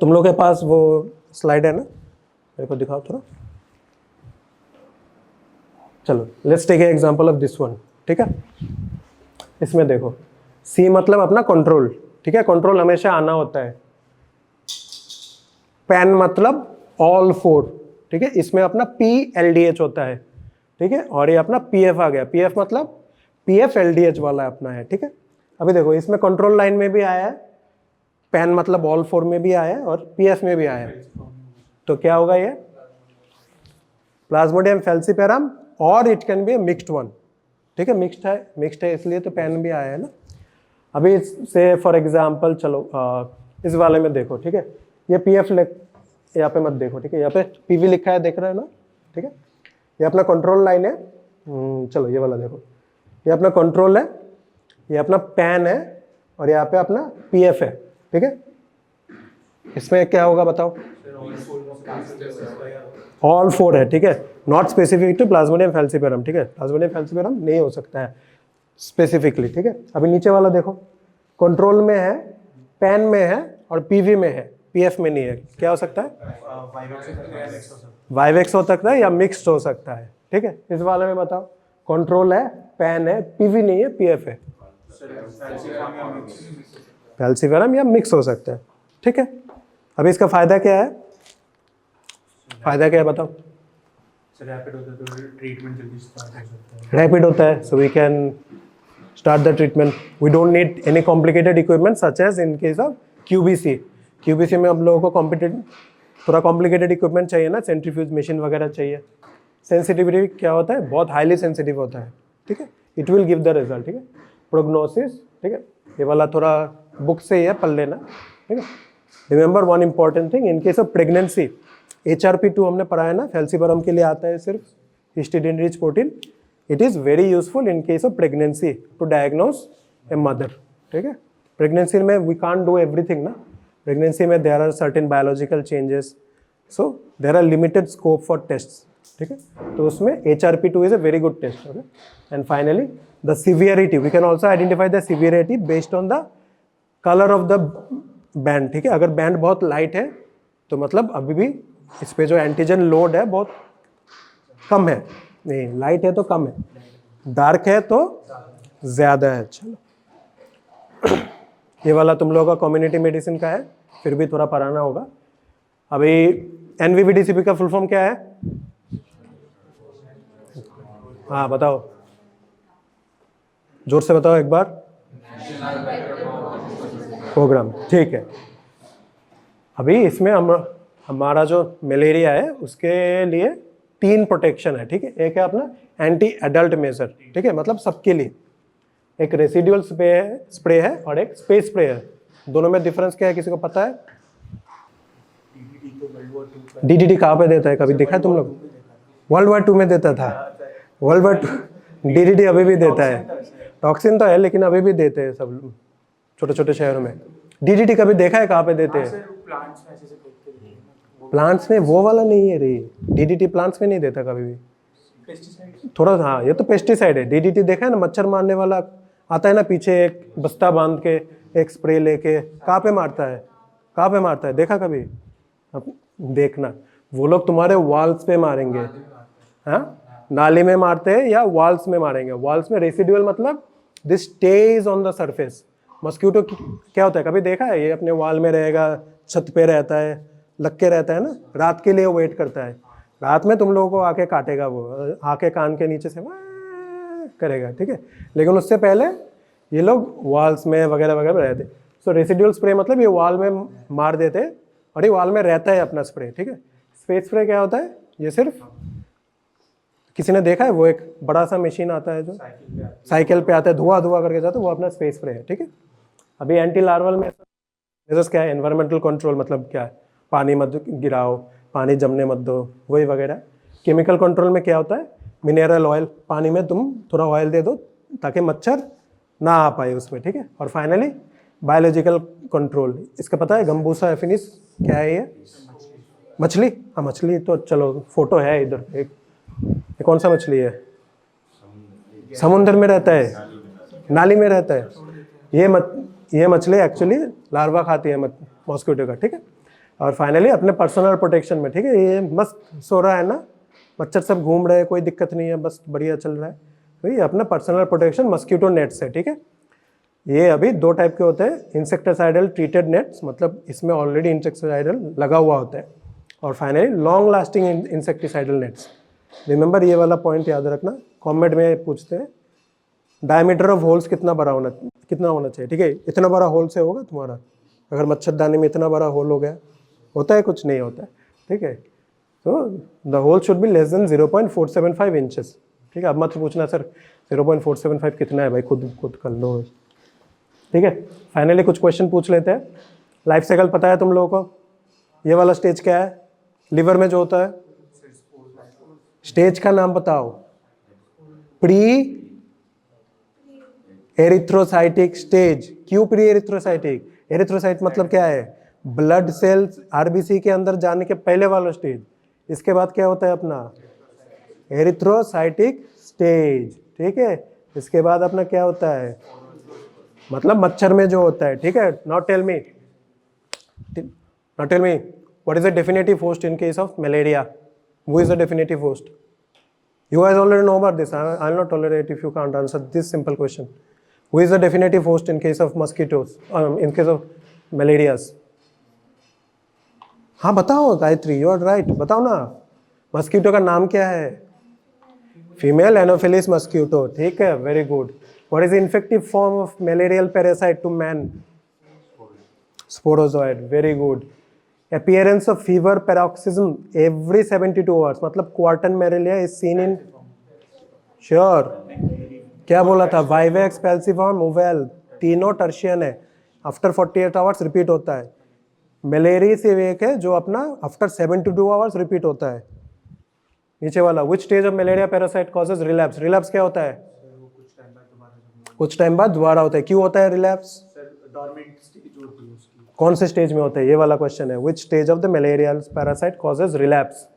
तुम लोग के पास वो स्लाइड है ना, मेरे को दिखाओ थोड़ा। चलो let's take example of this one, ठीक है। इसमें देखो C मतलब अपना कंट्रोल, ठीक है, कंट्रोल हमेशा आना होता है। पैन मतलब ऑल फोर, ठीक है, इसमें अपना PLDH होता है, ठीक है, और ये अपना PF आ गया। PF मतलब PF-LDH वाला अपना है, ठीक है। अभी देखो इसमें कंट्रोल लाइन में भी आया है, पैन मतलब ऑल फोर में भी आया है, और PF में भी आया है। तो क्या होगा ये, प्लाज्मोडियम फैल्सिपेरम, और it can be A mixed one, ठीक है। मिक्स्ड है इसलिए तो पैन भी आया है ना। अभी से फॉर एग्जांपल चलो इस वाले में देखो, ठीक है, ये PF यहाँ पे मत देखो, ठीक है, यहाँ पे PV लिखा है, देख रहे हो ना, ठीक है। ये अपना कंट्रोल लाइन है, चलो ये वाला देखो, ये अपना कंट्रोल है, ये अपना पैन है और यहाँ पे अपना पीएफ है, ठीक है। इसमें क्या होगा बताओ? ऑल फोर है, ठीक है, not specific to Plasmodium falciparum, ठीक है, प्लाज्मोडियम फैल्सिपेरम नहीं हो सकता है स्पेसिफिकली, ठीक है। अभी नीचे वाला देखो, कंट्रोल में है, पैन में है और पीवी में है, पीएफ में नहीं है, क्या हो सकता है? वाइवेक्स हो सकता है या मिक्स्ड हो सकता है, ठीक है। इस वाले में बताओ, कंट्रोल है, पैन है, पीवी नहीं है, पीएफ है, फैल्सिपेरम या मिक्स हो सकता है, ठीक है। अभी इसका फायदा क्या है? फायदा क्या है बताओ? रैपिड होता है तो ट्रीटमेंट जल्दी स्टार्ट हो सकता है। रैपिड होता है, so we can start the treatment. We don't need any complicated equipment such as in case of QBC. QBC में हम लोगों को थोड़ा complicated equipment चाहिए ना, सेंट्रीफ्यूज मशीन वगैरह चाहिए। सेंसिटिविटी क्या होता है? बहुत हाईली सेंसिटिव होता है, ठीक है। It will give the result, ठीक है। प्रोग्नोसिस, ठीक है, ये वाला थोड़ा बुक से ही है, पढ़ लेना, ठीक है। Remember one important thing, in case of pregnancy, HRP2 हमने पढ़ा है ना, फैल्सिपेरम के लिए आता है सिर्फ, histidine rich protein. It is very useful in case of pregnancy to diagnose a mother, ठीक है। प्रेगनेंसी में we can't do everything ना, प्रेगनेंसी में there are certain biological changes, so there are limited scope for tests, ठीक है। तो उसमें HRP2 is a very good test, okay? And finally the severity, we can also identify the severity based on the color of the band, ठीक है। अगर बैंड बहुत लाइट है तो मतलब अभी भी इस पे जो एंटीजन लोड है बहुत कम है, नहीं लाइट है तो कम है, डार्क है तो ज़्यादा है। चलो ये वाला तुम लोगों का कम्युनिटी मेडिसिन का है, फिर भी थोड़ा पढ़ाना होगा। अभी NVVDCP का फुल फॉर्म क्या है? हाँ बताओ, जोर से बताओ एक बार। प्रोग्राम, ठीक है। अभी इसमें हमारा जो मलेरिया है उसके लिए 3 प्रोटेक्शन है, ठीक है। एक है अपना एंटी एडल्ट मेजर, ठीक है, मतलब सबके लिए। एक रेसिडुअल स्प्रे है और एक स्पेस स्प्रे है। दोनों में डिफरेंस क्या है, किसी को पता है? DDT कहाँ पे देता है, कभी देखा है तुम लोग? World War II में देता था, World War II। DDT अभी भी देता है, टॉक्सिन तो है लेकिन अभी भी देते हैं सब छोटे छोटे शहरों में। DDT कभी देखा है कहाँ पे देते हैं? प्लांट्स में वो वाला नहीं है रे, DDT प्लांट्स में नहीं देता कभी भी, थोड़ा, हाँ ये तो पेस्टिसाइड है। DDT देखा है ना, मच्छर मारने वाला आता है ना, पीछे एक बस्ता बांध के एक स्प्रे लेके, कहाँ पे मारता है, कहाँ पे मारता है, देखा कभी? अब देखना, वो लोग तुम्हारे वॉल्स पे मारेंगे, हाँ नाली में मारते हैं या वॉल्स में मारेंगे। वॉल्स में रेसिडुअल मतलब this stage on the surface. Mosquito क्या होता है, कभी देखा है? ये अपने वॉल में रहेगा, छत पे रहता है, लग के रहता है ना, रात के लिए वेट करता है। रात में तुम लोगों को आके काटेगा, वो आके कान के नीचे से करेगा, ठीक है। लेकिन उससे पहले ये लोग वॉल्स में वगैरह वगैरह रहते। सो रेसिडुअल स्प्रे मतलब ये वॉल में मार देते और ये वॉल में रहता है अपना स्प्रे, ठीक है। स्पेस स्प्रे क्या होता है? ये सिर्फ किसी ने देखा है, वो एक बड़ा सा मशीन आता है जो साइकिल पे आता है, धुआं धुआं करके जाता है, वो अपना स्पेस स्प्रे है, ठीक है। अभी एंटी लार्वल में क्या है? एनवायरमेंटल कंट्रोल मतलब क्या है? पानी मत गिराओ, पानी जमने मत दो, वही वगैरह। केमिकल कंट्रोल में क्या होता है? मिनरल ऑयल, पानी में तुम थोड़ा ऑयल दे दो ताकि मच्छर ना आ पाए उसमें, ठीक है। और फाइनली बायोलॉजिकल कंट्रोल, इसका पता है गंबूसा एफिनिस क्या है? ये मछली, हाँ मछली तो चलो फोटो है इधर, एक ये कौन सा मछली है? समुद्र में रहता है, नाली में रहता है। ये मछली एक्चुअली लार्वा खाती है मॉस्किटो का, ठीक है। और फाइनली अपने पर्सनल प्रोटेक्शन में, ठीक है, ये मस्त सो रहा है ना, मच्छर सब घूम रहे हैं, कोई दिक्कत नहीं है, बस बढ़िया चल रहा है। तो ये अपना पर्सनल प्रोटेक्शन मस्कीटो नेट्स है, ठीक है। ये अभी 2 टाइप के होते हैं, इंसेक्टिसाइडल ट्रीटेड नेट्स, मतलब इसमें ऑलरेडी इंसेक्टिसाइडल लगा हुआ होता है, और finally long lasting insecticidal nets. Remember ये वाला पॉइंट याद रखना, कमेंट में पूछते हैं डायमीटर ऑफ होल्स कितना होना चाहिए, ठीक है। इतना बड़ा होल से होगा तुम्हारा, अगर मच्छरदानी में इतना बड़ा होल हो गया, होता है कुछ नहीं होता है, ठीक है। तो the hole should be less than 0.475 inches, ठीक है। अब मत पूछना सर 0.475 कितना है, भाई खुद कर लो, ठीक है। फाइनली कुछ क्वेश्चन पूछ लेते हैं। लाइफ साइकिल पता है तुम लोगों को? ये वाला स्टेज क्या है लिवर में जो होता है? स्टेज का नाम बताओ। Pre erythrocytic stage. क्यों प्री एरिथ्रोसाइटिक? एरिथ्रोसाइट मतलब क्या है? ब्लड सेल्स आरबीसी के अंदर जाने के पहले वाला स्टेज। इसके बाद क्या होता है अपना? एरिथ्रोसाइटिक स्टेज, ठीक है। इसके बाद अपना क्या होता है? मतलब मच्छर में जो होता है, ठीक है। Now tell me what is the definitive host in case of malaria? Who is the definitive host? You guys already know about this. I'll not tolerate if you can't answer this simple question. Who is the definitive host in case of mosquitoes? In case of malarias? हाँ बताओ गायत्री, you are right. बताओ ना, मस्कीटो का नाम क्या है? फीमेल एनोफिलिस मस्कीटो, ठीक है, very good. What is the infective form of malarial parasite to man? Sporozoid, very good. Appearance of fever paroxysm every 72 hours, मतलब quartan malaria is seen in sure क्या बोला था? वाइवेक्स, फैल्सिफॉर्म, ओवेल, तीनों टर्शियन है। आफ्टर 48 आवर्स रिपीट होता है। मलेरिया से एक है जो अपना आफ्टर 72 आवर्स रिपीट होता है। नीचे वाला, which stage of malaria parasite causes relapse? Relapse क्या होता है? कुछ टाइम बाद दोबारा होता है। क्यों होता है रिलैप्स? डॉर्मेंट स्टेज होती है उसकी। कौन से स्टेज में होता है? ये वाला क्वेश्चन है। Which stage of the malarial parasite causes relapse?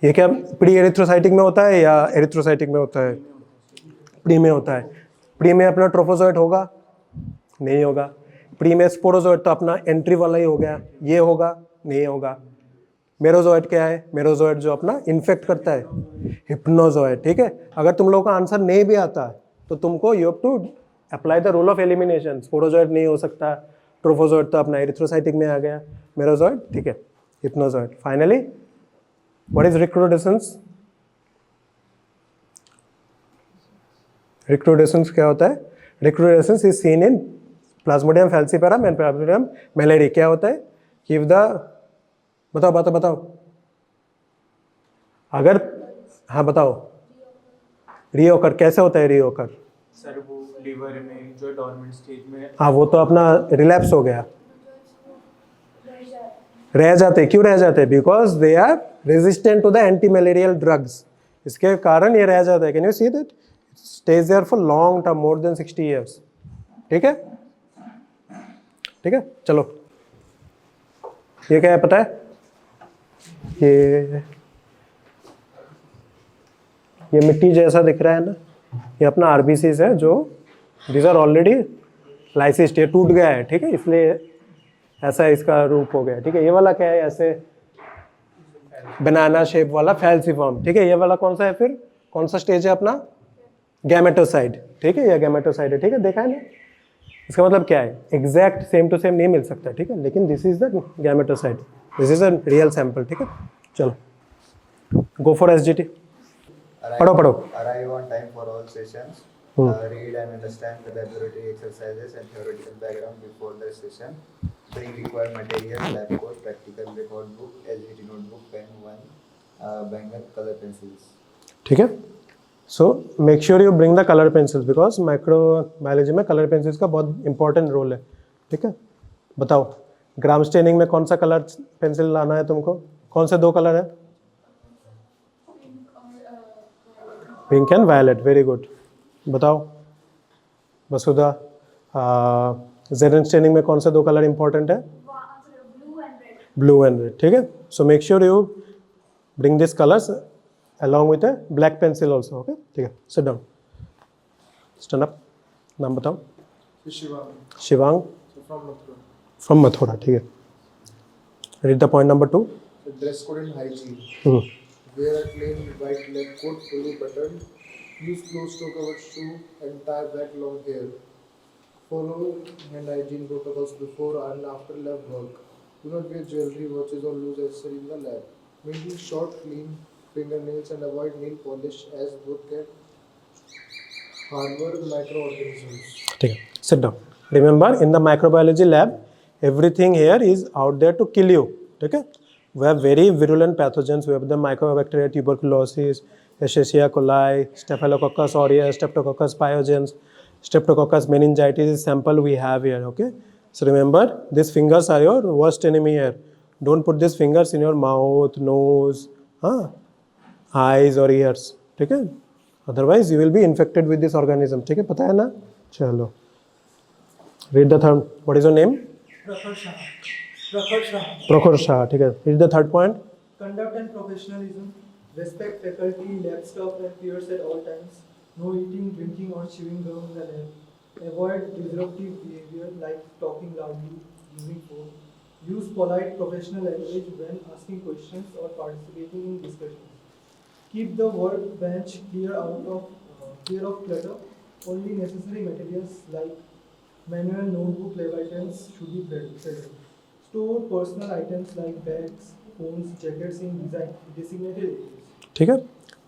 ये क्या प्री एरिथ्रोसाइटिक में होता है या एरिथ्रोसाइटिक में होता है? प्री में होता है। प्री में अपना ट्रोफोजोइट होगा? नहीं होगा। प्री में स्पोरोजोइट तो अपना एंट्री वाला ही हो गया। ये होगा? नहीं होगा। मेरोजोइट क्या है? मेरोजोइट जो अपना इन्फेक्ट करता है, हिप्नोजोइट, ठीक है। अगर तुम लोगों का आंसर नहीं भी आता तो तुमको you have to apply the rule of elimination. Sporozoite नहीं हो सकता, ट्रोफोजोइट तो अपना एरिथ्रोसाइटिक में आ गया, मेरोजोइट, ठीक है, hypnozoite. Finally what is recrudescence? Recrudescence क्या होता है? Recrudescence is seen in plasmodium falciparum and plasmodium malariae. क्या होता है? कि द बताओ अगर, हाँ बताओ, रीओकर कैसे होता है? रीओकर सर वो लीवर में जो डॉर्मेंट स्टेज में, हाँ वो तो अपना रिलैप्स हो गया। रह जाते, क्यों रह जाते? Because they are resistant to the anti malarial drugs. इसके कारण ये रह जाता है। Can you see that? Stage there for long term, more than 60 years, ठीक है, ठीक है। चलो ये क्या है पता है? ये मिट्टी जैसा दिख रहा है ना, ये अपना आरबीसीज है जो दीज आर ऑलरेडी लाइसिस्ड। ये टूट गया है, ठीक है, इसलिए ऐसा इसका रूप हो गया, ठीक है। ये वाला क्या है? ऐसे बनाना शेप वाला फैल्सीफॉर्म, ठीक है। ये वाला कौन सा है फिर? कौन सा स्टेज है अपना? गैमेटोसाइड, ठीक है, ये गैमेटोसाइड है, ठीक है, देखा है ना। इसका मतलब क्या है? एग्जैक्ट सेम टू सेम नहीं मिल सकता, ठीक है, लेकिन this is the gametocyte, this is a real sample, ठीक है। चलो गो फॉर एसजीटी। पढ़ो। Arrive on time for all sessions. Read and understand the laboratory exercises and theoretical background before the session. Bring required materials, lab coat, practical record book, SGT notebook, pen, one, banger, color pencils. ठीक है। So make sure you bring the colour pencils because microbiology में कलर पेंसिल्स का बहुत इंपॉर्टेंट रोल है, ठीक है। बताओ ग्राम स्टेनिंग में कौन सा कलर पेंसिल लाना है तुमको? कौन से दो कलर है? Pink and violet, very good. बताओ वसुधा, जेरन स्टेनिंग में कौन से दो कलर इंपॉर्टेंट है? ब्लू एंड रेड, ठीक है। So make sure you bring this colours along with a black pencil also, okay, ठीक है। sit down, stand up, नाम बताओ। शिवांग from मथुरा, ठीक है। read the point number 2. Dress code and hygiene. Wear a clean white lab coat fully buttoned. Use closed-toe covered shoe and tie back long hair. Follow hand hygiene protocols before and after lab work. Do not wear jewelry, watches or loose accessories in the lab. Maintain short, clean fingernails and avoid nail polish as both can harbor microorganisms. ठीक है, sit down. Remember in the microbiology lab everything here is out there to kill you, ठीक है। We have very virulent pathogens. We have the mycobacteria tuberculosis, Escherichia coli, Staphylococcus aureus, Streptococcus pyogenes, Streptococcus meningitis is sample we have here, okay. So remember these fingers are your worst enemy here. Don't put these fingers in your mouth, nose, eyes or ears, ठीक है। Otherwise you will be infected with this organism. ठीक है, पता है ना? चलो, read the third. What is your name? Prakhar Shah. Prakhar Shah. प्रखर शाह. ठीक है, read the third point. Conduct and professionalism. Respect faculty, lab staff, and peers at all times. No eating, drinking, or chewing gum in the lab. Avoid disruptive behavior like talking loudly, using phone. Use polite professional language when asking questions or participating in discussions. Keep the workbench clear of clutter. Only necessary materials like manual, notebook, lab items should be present. Store personal items like bags, phones, jackets in designated areas. ठीक है,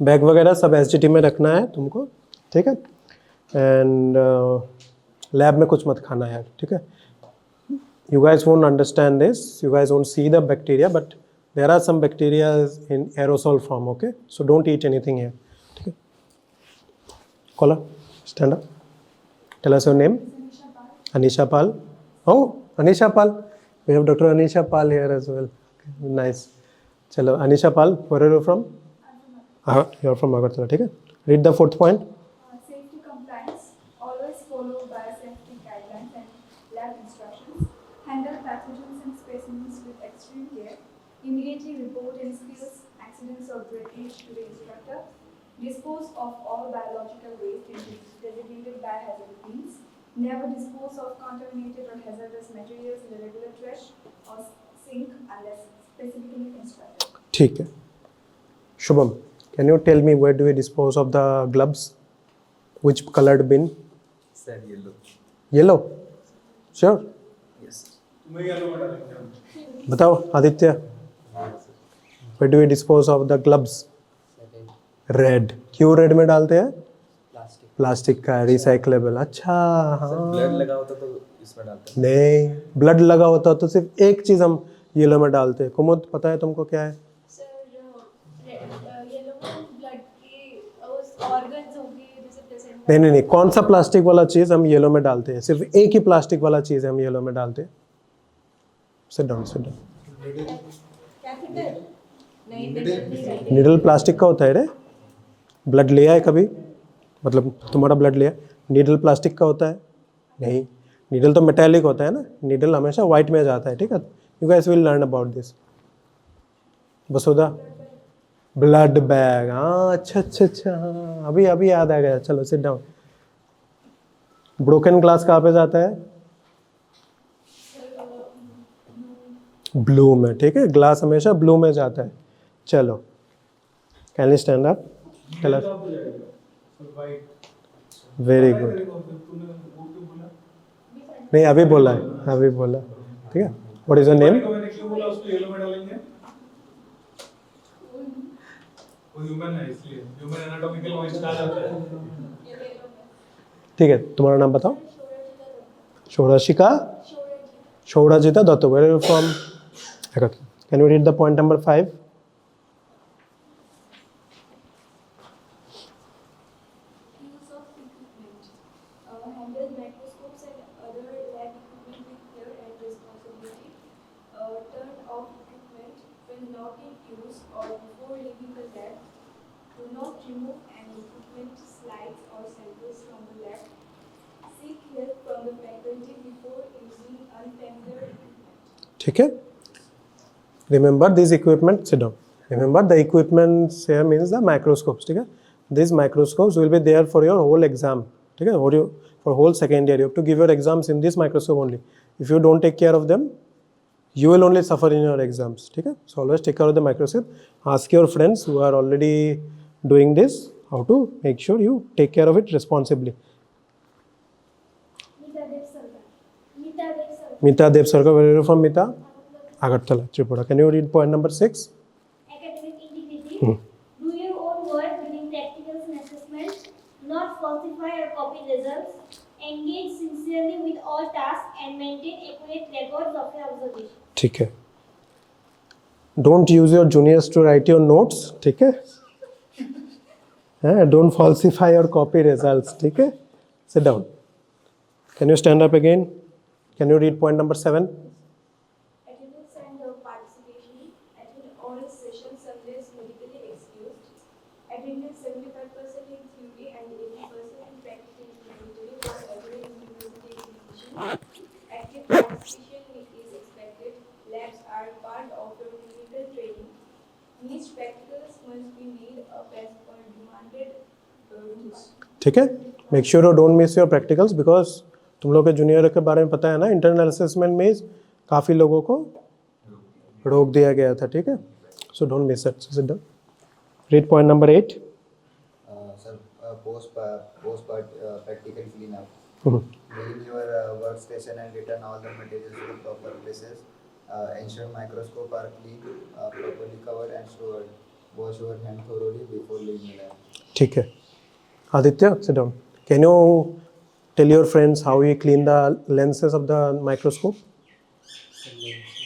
बैग वगैरह सब एसजीटी में रखना है तुमको. ठीक है, एंड लैब में कुछ मत खाना यार. ठीक है, you guys won't understand this, you guys won't see the bacteria, but there are some bacteria in aerosol form. Okay, so don't eat anything here. ठीक है, caller, stand up, tell us your name. Anisha Pal. Oh, Anisha Pal, we have Dr. Anisha Pal here as well. Okay, nice. चलो, Anisha Pal, where are you from? You are from Agartala. ठीक है, read the fourth point. Safety compliance. Always follow biosafety guidelines and lab instructions. Handle pathogens and specimens with extreme care. Immediately report any spills, accidents, or breakage to the instructor. Dispose of all biological waste in designated biohazard bins. Never dispose of contaminated or hazardous materials in the regular trash or sink unless specifically instructed. ठीक है, Shubham, can you tell me where do we dispose of the gloves? Which colored bin? Sir, yellow. Yellow? Sure. Yes. बताओ Aditya, where do we dispose of the gloves? Red. क्यों रेड में डालते हैं? प्लास्टिक का, रिसाइक्लेबल. अच्छा, हाँ. ब्लड लगा होता तो इसमें डालते हैं. नहीं, ब्लड लगा होता तो सिर्फ एक चीज हम येलो में डालते हैं. कुमुद, पता है तुमको क्या है? सर येलो ब्लड के ऑर्गन्स होंगे जैसे प्लेसेंटा. नहीं, कौन सा प्लास्टिक वाला चीज हम येलो में डालते हैं? सिर्फ एक ही प्लास्टिक वाला चीज हम येलो में डालते हैं. Sit down. कैथेटर नहीं निडल प्लास्टिक का होता है रे. ब्लड लिया है कभी? मतलब तुम्हारा ब्लड लिया, नीडल प्लास्टिक का होता है? नहीं, नीडल तो मेटेलिक होता है ना. नीडल हमेशा वाइट में जाता है. ठीक है, you guys will learn about this. Basuda, blood bag. हाँ, अच्छा, हाँ, अभी याद आ गया. चलो, सिट डाउन. ब्रोकन ग्लास कहाँ पे जाता है? ब्लू में. ठीक है, ग्लास हमेशा ब्लू में जाता है. चलो, can you stand up? Tell us. Very good. नहीं, अभी बोला. ठीक है, व्हाट इज योर नेम? ठीक है, तुम्हारा नाम बताओ. Shaurajita Dutta. Where are you from? Can you read the point number 5? Use of equipment. Handle microscopes and other lab equipment with care and responsibility. Turn off equipment when not in use or before leaving the lab. Do not remove any equipment, slides or samples from the lab. Seek help from the faculty before using unfamiliar equipment. ठीक है, remember these equipment. Sit down. Remember the equipment here means the microscopes. ठीक है, these microscopes will be there for your whole exam. ठीक है, for whole second year you have to give your exams in this microscope only. If you don't take care of them, you will only suffer in your exams. ठीक है, so always take care of the microscope. Ask your friends who are already doing this how to make sure you take care of it responsibly. Mita Dev Sarkar, where are you from, Mita? Agartala, Tripura. Can you read point number 6? Academic integrity. Do your own work during practicals and assessments. Do not falsify or copy results. Engage sincerely with all tasks and maintain accurate records of your observation. ठीक है. Don't use your juniors to write your notes. ठीक है. Don't falsify or copy results. ठीक है. Sit down. Can you stand up again? Can you read point number 7? Attendance and participation. Attend all sessions unless medically excused. Attendance 75% in theory Active participation is expected. Labs are part of your clinical training. Niche practicals must be made up as per demanded rules. ठीक है, make sure you don't miss your practicals because तुम लोग के जूनियर के बारे में पता है ना, इंटरनल असेसमेंट में काफ़ी लोगों को रोक दिया गया था. ठीक है, so don't miss it. Sit down. Read point number 8. Sir, practical cleanup. Clean your workstation and return all the materials to the proper places. Ensure microscope are clean, properly covered and stored. Wash your hand thoroughly before leaving the lab. ठीक है. Aditya, sit down. Can you tell your friends how you clean the lenses of the microscope?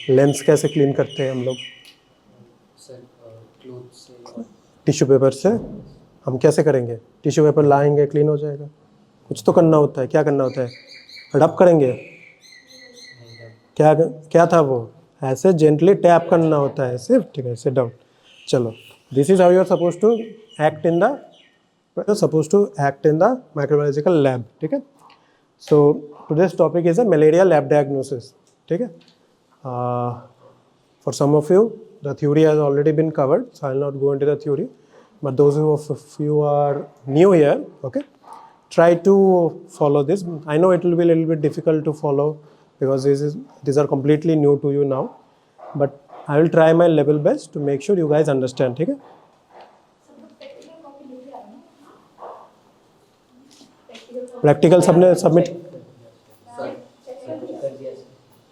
Lens कैसे क्लीन करते हैं हम लोग? सर क्लोथ से टिश्यू पेपर से. हम कैसे करेंगे? टिश्यू पेपर लाएंगे, क्लीन हो जाएगा. कुछ तो करना होता है. क्या करना होता है? रब करेंगे. क्या था वो? ऐसे जेंटली टैप करना होता है सिर्फ. ठीक है, सिट डाउन. चलो, this is how you are suppose to act in the microbiological lab. ठीक है. So today's topic is a malaria lab diagnosis. ठीक है. For some of you, the theory has already been covered, so I will not go into the theory. But those of you are new here, okay, try to follow this. I know it will be a little bit difficult to follow because these are completely new to you now. But I will try my level best to make sure you guys understand. ठीक है? Practical सबने submit.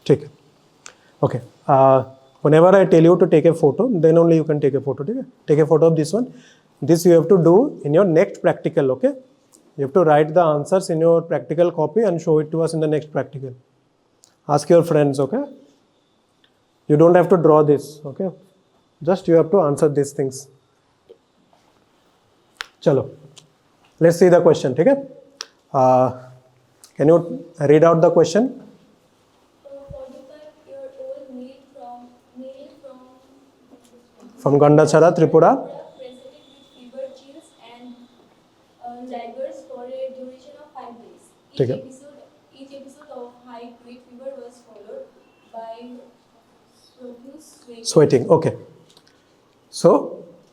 ठीक है. Okay. Whenever I tell you to take a photo, then only you can take a photo. Okay? Take a photo of this one. This you have to do in your next practical. Okay? You have to write the answers in your practical copy and show it to us in the next practical. Ask your friends. Okay? You don't have to draw this. Okay? Just you have to answer these things. Chalo. Let's see the question. Okay? Can you read out the question? From Gandachara, Tripura. Presented with fever, chills, and lagers for a duration of 5 days. ठीक है. Each episode of high grade fever was followed by profuse Sweating. Okay. So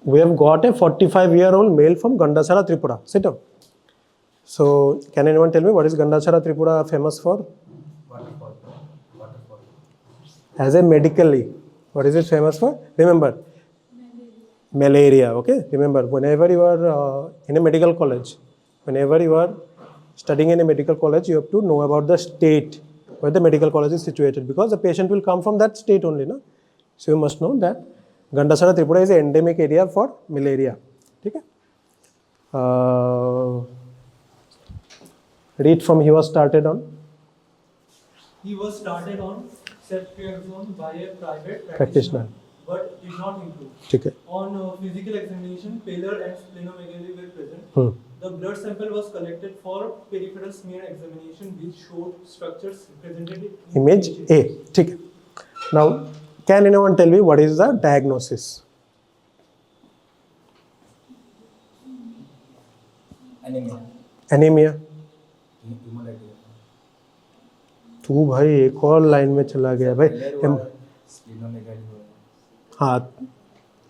we have got a 45-year-old male from Gandachara, Tripura. Sit down. So can anyone tell me what is Gandachara, Tripura famous for? Waterfall. As a medically, what is it famous for? Remember. Malaria. Okay, remember, whenever you are in a medical college, whenever you are studying in a medical college, you have to know about the state where the medical college is situated, because the patient will come from that state only, no? So you must know that Gandachara Tripura is an endemic area for malaria. Okay? Read from he was started on. He was started on ceftriaxone by a private Practitioner. but did not improve. ठीक है. On physical examination, pallor and splenomegaly were present. The blood sample was collected for peripheral smear examination, which showed structures represented in Image A. ठीक है. Now, can anyone tell me what is the diagnosis? Anemia. तू भाई एक और लाइन में चला गया भाई. हाँ,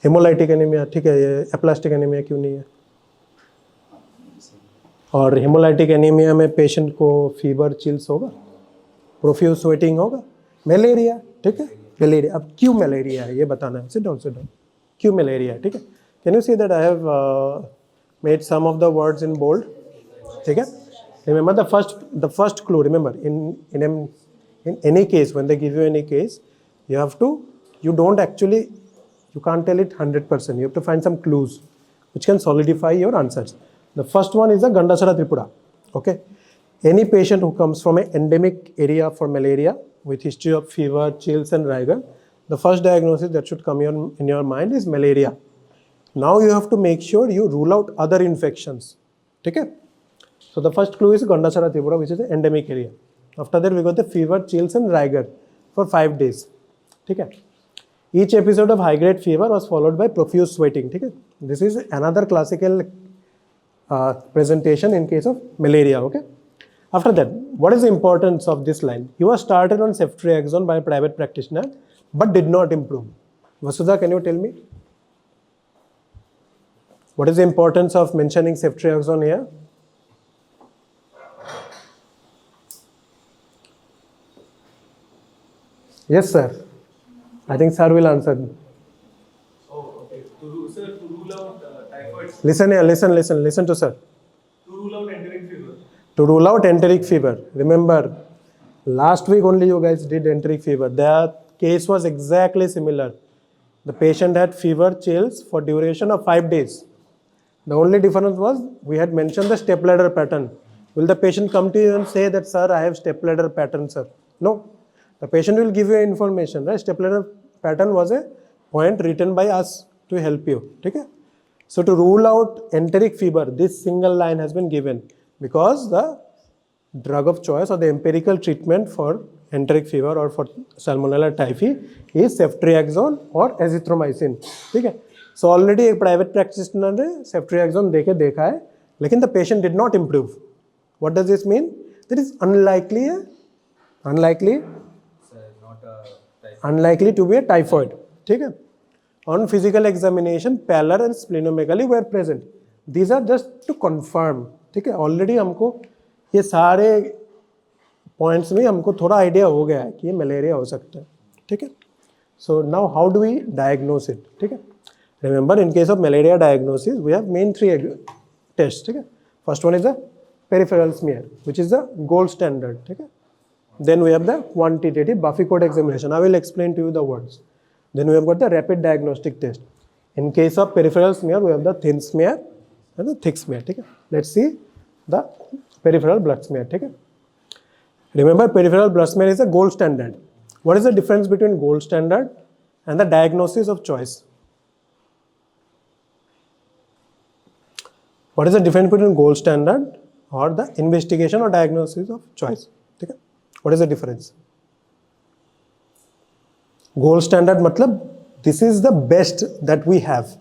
हेमोलाइटिक एनीमिया. ठीक है, ये एप्लास्टिक एनीमिया क्यों नहीं है? और हेमोलाइटिक एनीमिया में पेशेंट को फीवर, चिल्स होगा, प्रोफ्यूज स्वेटिंग होगा. मलेरिया. ठीक है, मलेरिया. अब क्यों मलेरिया है ये बताना है. Sit down. क्यों मलेरिया है? ठीक है. Can you see that I have made some of the words in bold. ठीक है. Remember the first clue. Remember, in any case, when they give you any case, you can't tell it 100%. You have to find some clues which can solidify your answers. The first one is the Gandachara Tripura. Okay. Any patient who comes from an endemic area for malaria with history of fever, chills and rigor, the first diagnosis that should come in your mind is malaria. Now you have to make sure you rule out other infections. Okay. So the first clue is Gandachara Tripura, which is an endemic area. After that we got the fever, chills and rigor for 5 days. Okay. Each episode of high grade fever was followed by profuse sweating. Okay. This is another classical presentation in case of malaria. Okay. After that, what is the importance of this line? He was started on ceftriaxone by a private practitioner but did not improve. Vasudha, can you tell me? What is the importance of mentioning ceftriaxone here? Yes, sir. I think sir will answer. Oh, okay. To rule out typhoid. Listen here, listen to sir. To rule out enteric fever. To rule out enteric fever. Remember, last week only you guys did enteric fever. Their case was exactly similar. The patient had fever chills for duration of 5 days. The only difference was we had mentioned the stepladder pattern. Will the patient come to you and say that, sir, I have stepladder pattern, sir? No. The patient will give you information, right? Stepladder pattern was a point written by us to help you. Okay? So to rule out enteric fever, this single line has been given because the drug of choice or the empirical treatment for enteric fever or for salmonella typhi is ceftriaxone or azithromycin. ठीक है? So already एक private practitioner ने ceftriaxone देके देखा है, लेकिन the patient did not improve. What does this mean? That is unlikely to be a typhoid. ठीक है? On physical examination, pallor and splenomegaly were present. These are just to confirm. ठीक है? Already हमको ये सारे पॉइंट्स में हमको थोड़ा आइडिया हो गया है कि ये मलेरिया हो सकता है. ठीक है? So now how do we diagnose it? ठीक है? Remember, in case of malaria diagnosis, we have main 3 tests. ठीक है? First one is the peripheral smear, which is the gold standard. ठीक है? Then we have the quantitative Buffy-Coat examination. I will explain to you the words. Then we have got the rapid diagnostic test. In case of peripheral smear, we have the thin smear and the thick smear. ठीक है? Let's see the peripheral blood smear. ठीक है? Remember, peripheral blood smear is a gold standard. What is the difference between gold standard and the diagnosis of choice? What is the difference between gold standard or the investigation or diagnosis of choice? ठीक है? What is the difference? Gold standard matlab this is the best that we have,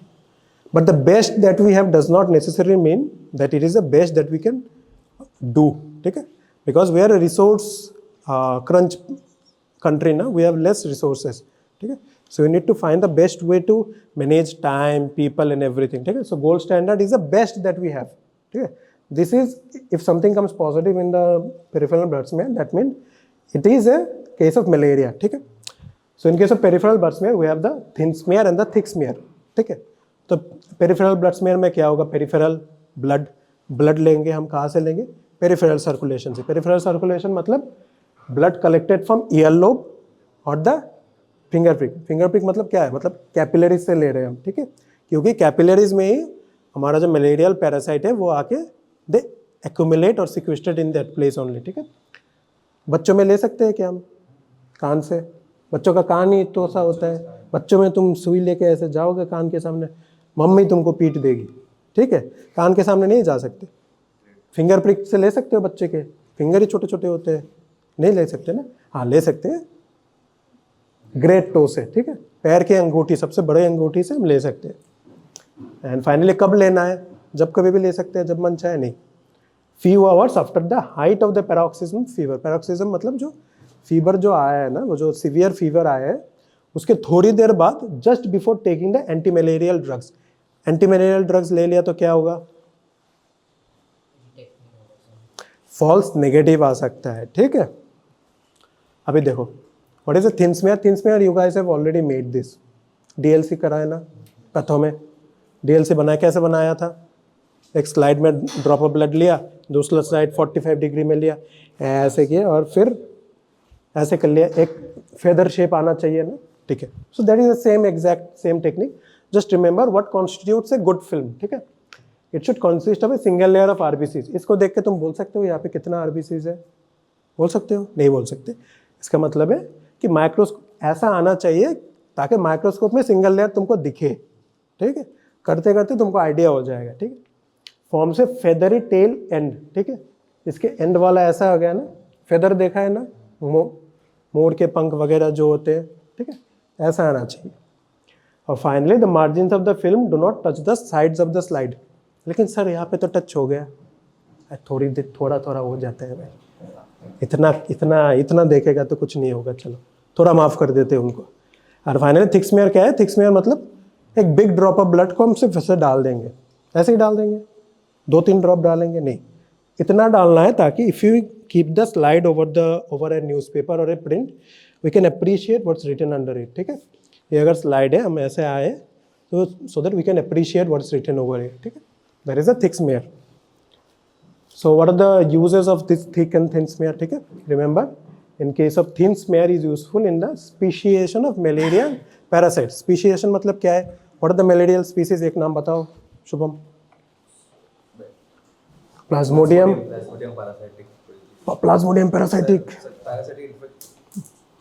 but the best that we have does not necessarily mean that it is the best that we can do. ठीक है? Because we are a resource crunch country now, we have less resources. ठीक है? So we need to find the best way to manage time, people and everything. ठीक है? So gold standard is the best that we have. ठीक है? This is, if something comes positive in the peripheral blood smear, that means it is a case of malaria. ठीक है? So in case of peripheral blood smear, we have the thin smear and the thick smear. ठीक है? तो peripheral blood smear में क्या होगा? Peripheral blood लेंगे हम कहाँ से लेंगे? Peripheral circulation से. Peripheral circulation मतलब blood collected from earlobe और the finger prick. Finger prick मतलब क्या है? मतलब capillaries से ले रहे हैं हम. ठीक है? क्योंकि capillaries में ही हमारा जो malarial parasite है वो आके they accumulate और sequestrate in that place only. ठीक है? बच्चों में ले सकते हैं क्या हम? कान से. बच्चों का कान ही तो सा होता है. बच्चों में तुम सुई लेके ऐसे जाओगे कान के सामने, मम्मी तुमको पीट देगी. ठीक है? कान के सामने नहीं जा सकते. फिंगर प्रिक से ले सकते हो बच्चे के, फिंगर ही छोटे छोटे होते हैं, नहीं ले सकते ना? हाँ ले सकते हैं, ग्रेट टो से. ठीक है? पैर की अंगूठी, सबसे बड़े अंगूठी से हम ले सकते हैं. एंड फाइनली कब लेना है? जब कभी भी ले सकते हैं, जब मन चाहे नहीं. Few hours after the height of the paroxysm fever. Paroxysm मतलब जो फीवर जो आया है ना, वो जो सीवियर फीवर आया है उसके थोड़ी देर बाद, just before taking the anti malarial drugs. Anti malarial drugs ले लिया तो क्या होगा? फॉल्स नेगेटिव आ सकता है. ठीक है? अभी देखो, what is a thin smear? Thin smear you guys have already made this. DLC करा है ना कथों में? डीएलसी बनाया, कैसे बनाया था? एक स्लाइड में ड्रॉप ऑफ ब्लड लिया, दूसरा स्लाइड 45 डिग्री में लिया, ऐसे किया और फिर ऐसे कर लिया. एक फेदर शेप आना चाहिए ना. ठीक है? So that is the same exact same technique. Just remember what constitutes a good film. ठीक है? It should consist of a single layer of RBCs. इसको देख के तुम बोल सकते हो यहाँ पे कितना आरबीसीज है? बोल सकते हो? नहीं बोल सकते. इसका मतलब है कि माइक्रोस्कोप ऐसा आना चाहिए ताकि माइक्रोस्कोप में सिंगल लेयर तुमको दिखे. ठीक है? करते करते तुमको आइडिया हो जाएगा. ठीक है? फॉर्म से फेदरी टेल एंड. ठीक है? इसके एंड वाला ऐसा हो गया ना, फेदर देखा है ना, मोर के पंख वगैरह जो होते हैं. ठीक है? ऐसा आना चाहिए. और finally the margin of the film do not touch the sides of the slide. लेकिन सर यहाँ पे तो टच हो गया. थोड़ा थोड़ा हो जाता है भाई, इतना इतना इतना देखेगा तो कुछ नहीं होगा, चलो थोड़ा माफ़ कर देते हैं उनको। और फाइनली थिक स्मीयर क्या है? थिक स्मीयर मतलब एक बिग ड्रॉप ऑफ ब्लड को हम सिर्फ ऐसे डाल देंगे, ऐसे ही डाल देंगे, 2-3 ड्रॉप डालेंगे नहीं, इतना डालना है ताकि if you keep the slide over a newspaper और a print we can appreciate what's written under it. ठीक है, ये अगर स्लाइड है हम ऐसे आए तो so that we can appreciate what's written over it. ठीक है, that is a thick smear. So what are the uses of this thick and thin smear? ठीक है, remember in case of thin smear is useful in the speciation of malarial parasites. Speciation मतलब क्या है? What are the malarial species? एक नाम बताओ Shubham. Plasmodium parasitic।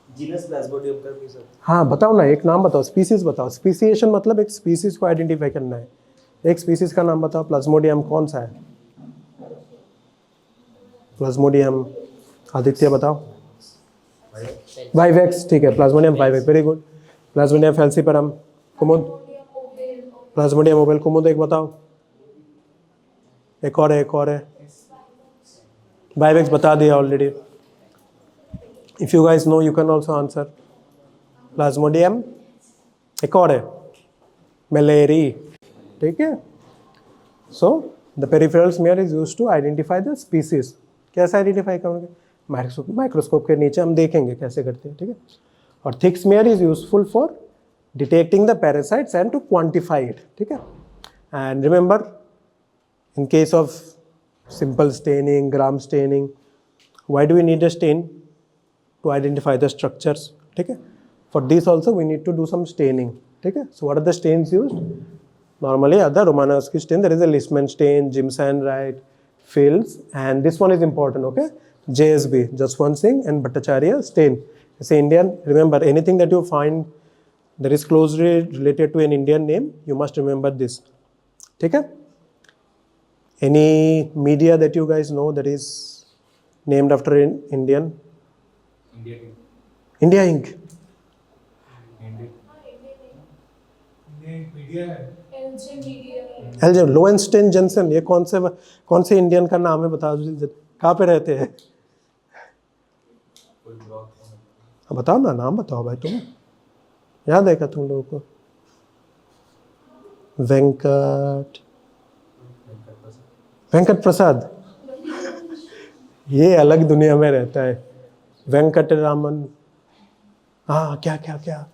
Genus Plasmodium का भी सर। हाँ बताओ ना, एक नाम बताओ, स्पीसीज बताओ। स्पीसीएशन मतलब एक स्पीसीज को आइडेंटिफाई करना है, एक स्पीसीज का नाम बताओ। प्लाज्मोडियम कौन सा है? प्लाज्मोडियम आदित्य बताओ। वाइवेक्स, ठीक है, plasmodium vivax, very good. Plasmodium falciparum, Kumud. Plasmodium ovale, Kumud एक बताओ। एक और है वाइवेक्स बता दिया already. If you guys know you can also answer. Plasmodium, एक और है मलेरी। ठीक है, so the peripheral smear is used to identify the species. कैसे आइडेंटिफाई करोगे? माइक्रोस्कोप के नीचे हम देखेंगे कैसे करते हैं। ठीक है, और thick smear is useful for detecting the parasites and to quantify it. ठीक है, and remember in case of simple staining, Gram staining, why do we need a stain? To identify the structures. ठीक है, for this also we need to do some staining. ठीक है, so what are the stains used? Normally other Romanowski stain, there is a Leishman stain, Jimson Wright, Fields, and this one is important, okay? JSB, Jaswant Singh and Bhattacharya stain. It's an Indian, remember anything that you find that is closely related to an Indian name, you must remember this. ठीक है? Any media that you guys know that is named after an Indian? India Inc. L J Lowenstein Jensen, ये कौन से इंडियन का नाम है बताओ, कहाँ पे रहते हैं? बताओ ना, नाम बताओ भाई, तुम्हें याद है क्या तुम लोगों को? वेंकट प्रसाद, ये अलग दुनिया में रहता है। वेंकट रामन, हाँ क्या क्या क्या,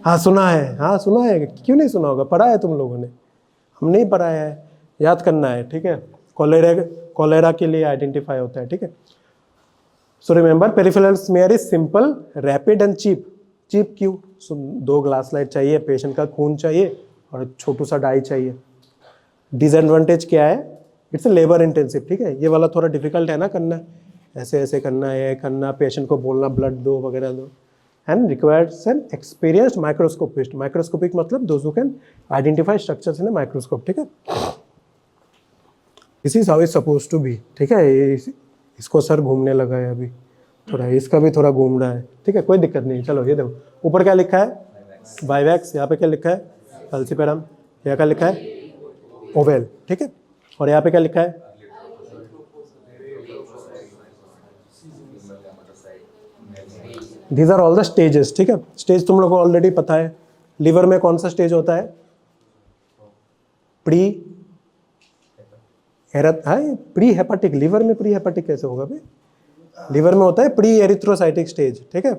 हाँ सुना है, क्यों नहीं सुना होगा? पढ़ा है तुम लोगों ने, हम नहीं पढ़ाया है, याद करना है। ठीक है, कॉलेरा के लिए आइडेंटिफाई होता है। ठीक है, so remember peripheral smear is simple, rapid and cheap. Cheap क्यों? सो 2 ग्लास लाइट चाहिए, पेशेंट का खून चाहिए और छोटू सा डाई चाहिए। डिसएडवांटेज क्या है? It's labour intensive. ठीक है, ये वाला थोड़ा डिफिकल्ट है ना करना, ऐसे ऐसे करना है, पेशेंट को बोलना ब्लड दो वगैरह दो, and requires an experienced microscopist. Microscopic मतलब those who can identify structures in a microscope. ठीक है, this is how it's supposed to be. ठीक है, इसको सर घूमने लगा है अभी थोड़ा, इसका भी थोड़ा घूम रहा है। ठीक है, कोई दिक्कत नहीं। चलो ये देखो ऊपर क्या लिखा है? वाइवेक्स। यहाँ पे क्या लिखा है? फैल्सीपेरम। यहाँ क्या लिखा है? ओवेल। ठीक है, और यहाँ पे क्या लिखा है? These are all the stages. ठीक है, स्टेज तुम लोग को ऑलरेडी पता है। लीवर में कौन सा स्टेज होता है? Pre hepatic. लीवर में प्री हेपाटिक कैसे होगा भाई? लीवर में होता है प्री एरिथ्रोसाइटिक स्टेज। ठीक है,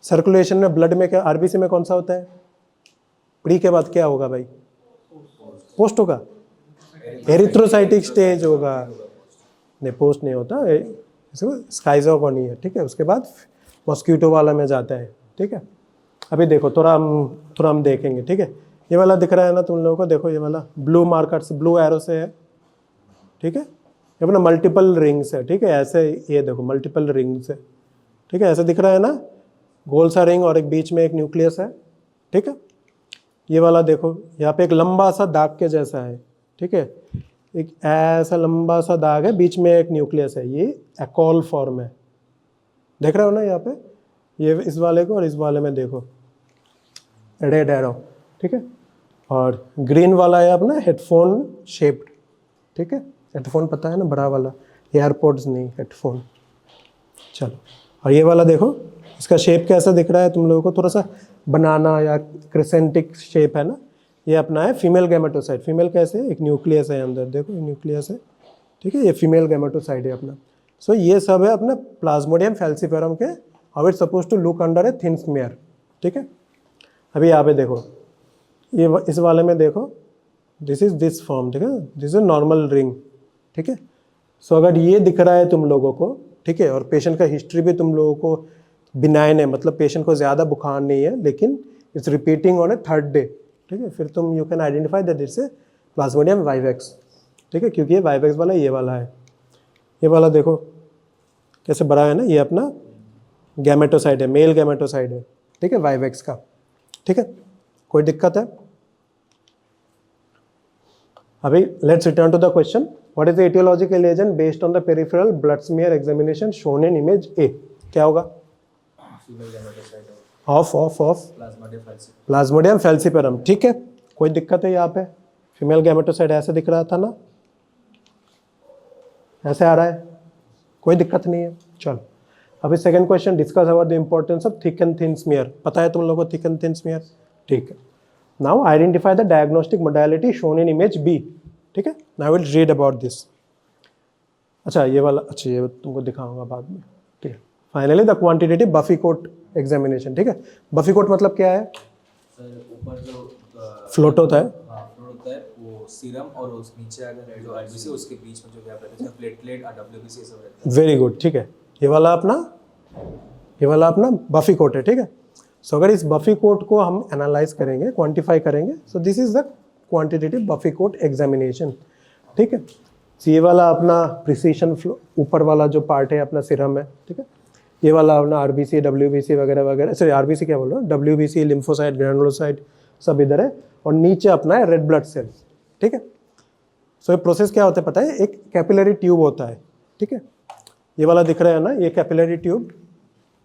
सर्कुलेशन में ब्लड में क्या, आरबीसी में कौन सा होता है? प्री के बाद क्या होगा भाई? पोस्ट होगा, एरिथ्रोसाइटिक स्टेज होगा। नहीं, पोस्ट नहीं होता, स्काइजोगोनी है। ठीक है, उसके बाद मॉस्किटो वाला में जाता है। ठीक है, अभी देखो थोड़ा हम देखेंगे। ठीक है, ये वाला दिख रहा है ना तुम लोगों को? देखो ये वाला ब्लू मार्कर्स, ब्लू एरो से है। ठीक है, ये अपना मल्टीपल रिंग्स है। ठीक है, ऐसे ये देखो मल्टीपल रिंग्स है। ठीक है, ऐसे दिख रहा है ना, गोल सा रिंग और एक बीच में एक न्यूक्लियस है। ठीक है, ये वाला देखो यहाँ पे एक लंबा सा दाग के जैसा है। ठीक है, एक ऐसा लंबा सा दाग है, बीच में एक न्यूक्लियस है, ये एकॉल फॉर्म है। देख रहे हो ना यहाँ पे, ये इस वाले को और इस वाले में देखो रेड एरो। ठीक है, और ग्रीन वाला है अपना हेडफोन शेप्ड। ठीक है, हेडफोन पता है ना, बड़ा वाला, एयरपोर्ट्स नहीं, हेडफोन। चलो, और ये वाला देखो, इसका शेप कैसा दिख रहा है तुम लोगों को, थोड़ा सा बनाना या क्रिसेंटिक शेप है ना। ये अपना है फीमेल गैमेटोसाइट। फीमेल कैसे, एक न्यूक्लियस है अंदर, देखो ये न्यूक्लियस है, ठीक है, ये फीमेल गैमेटोसाइट है अपना। सो ये सब है अपना प्लाज्मोडियम फैल्सिफेरम के, how it suppose to look under a thin smear, ठीक है। अभी यहाँ पे देखो, ये इस वाले में देखो, दिस इज दिस फॉर्म, ठीक है, दिस इज नॉर्मल रिंग, ठीक है। सो अगर ये दिख रहा है तुम लोगों को, ठीक है, और पेशेंट का हिस्ट्री भी तुम लोगों को बिनाइन है, मतलब पेशेंट को ज़्यादा बुखार नहीं है, लेकिन it's repeating on A third day, ठीक है, फिर तुम you can identify that it's a Plasmodium vivax, ठीक है, क्योंकि ये वाइवेक्स वाला ये वाला है। ये वाला देखो कैसे बड़ा है ना, ये अपना गैमेटोसाइड है, मेल गैमेटोसाइड है, ठीक है, वाइवेक्स का, ठीक है। कोई दिक्कत है? अभी let's return to the question, what is the etiological agent based on the peripheral blood smear examination shown in image A? क्या होगा? ऑफ प्लाज्मोडियम फैल्सिफेरम, ठीक है। कोई दिक्कत है यहाँ पे? फीमेल गैमेटोसाइड ऐसे दिख रहा था ना, ऐसे आ रहा है, कोई दिक्कत नहीं है। चलो, अभी second question, discuss about the importance of thick and thin smear. पता है तुम लोगों को थिक एंड थिन स्मीयर, ठीक है। Now identify the diagnostic modality shown in image B, ठीक है। Now will read about this. अच्छा ये वाला, अच्छा ये तुमको दिखाऊंगा बाद में, ठीक है। Finally the quantitative buffy coat examination, ठीक है। बफी कोट मतलब क्या है? सर ऊपर जो फ्लोट होता है, फ्लोट होता है, वो सीरम और उस नीचे अगर जो आरबीसी उसके बीच में जो गैप रहता है, प्लेटलेट डब्ल्यूबीसी सब रहता है। वेरी गुड, ठीक है। ये वाला अपना बफी कोट है, ठीक है। सो अगर इस बफी कोट को हम एनालाइज करेंगे, क्वांटिफाई करेंगे, so this is the quantitative buffy coat examination, ठीक है। so ये वाला अपना प्रिसीशन फ्लो, ऊपर वाला जो पार्ट है अपना सीरम है, ठीक है। ये वाला अपना आरबीसी, डब्ल्यूबीसी वगैरह वगैरह, सॉरी आरबीसी क्या बोल रहा हूँ, डब्ल्यूबीसी, लिम्फोसाइट, ग्रैनुलोसाइट सब इधर है, और नीचे अपना है रेड ब्लड सेल्स, ठीक है। सो ये प्रोसेस क्या होता है पता है? एक कैपिलरी ट्यूब होता है, ठीक है। ये वाला दिख रहा है ना, ये कैपिलरी ट्यूब,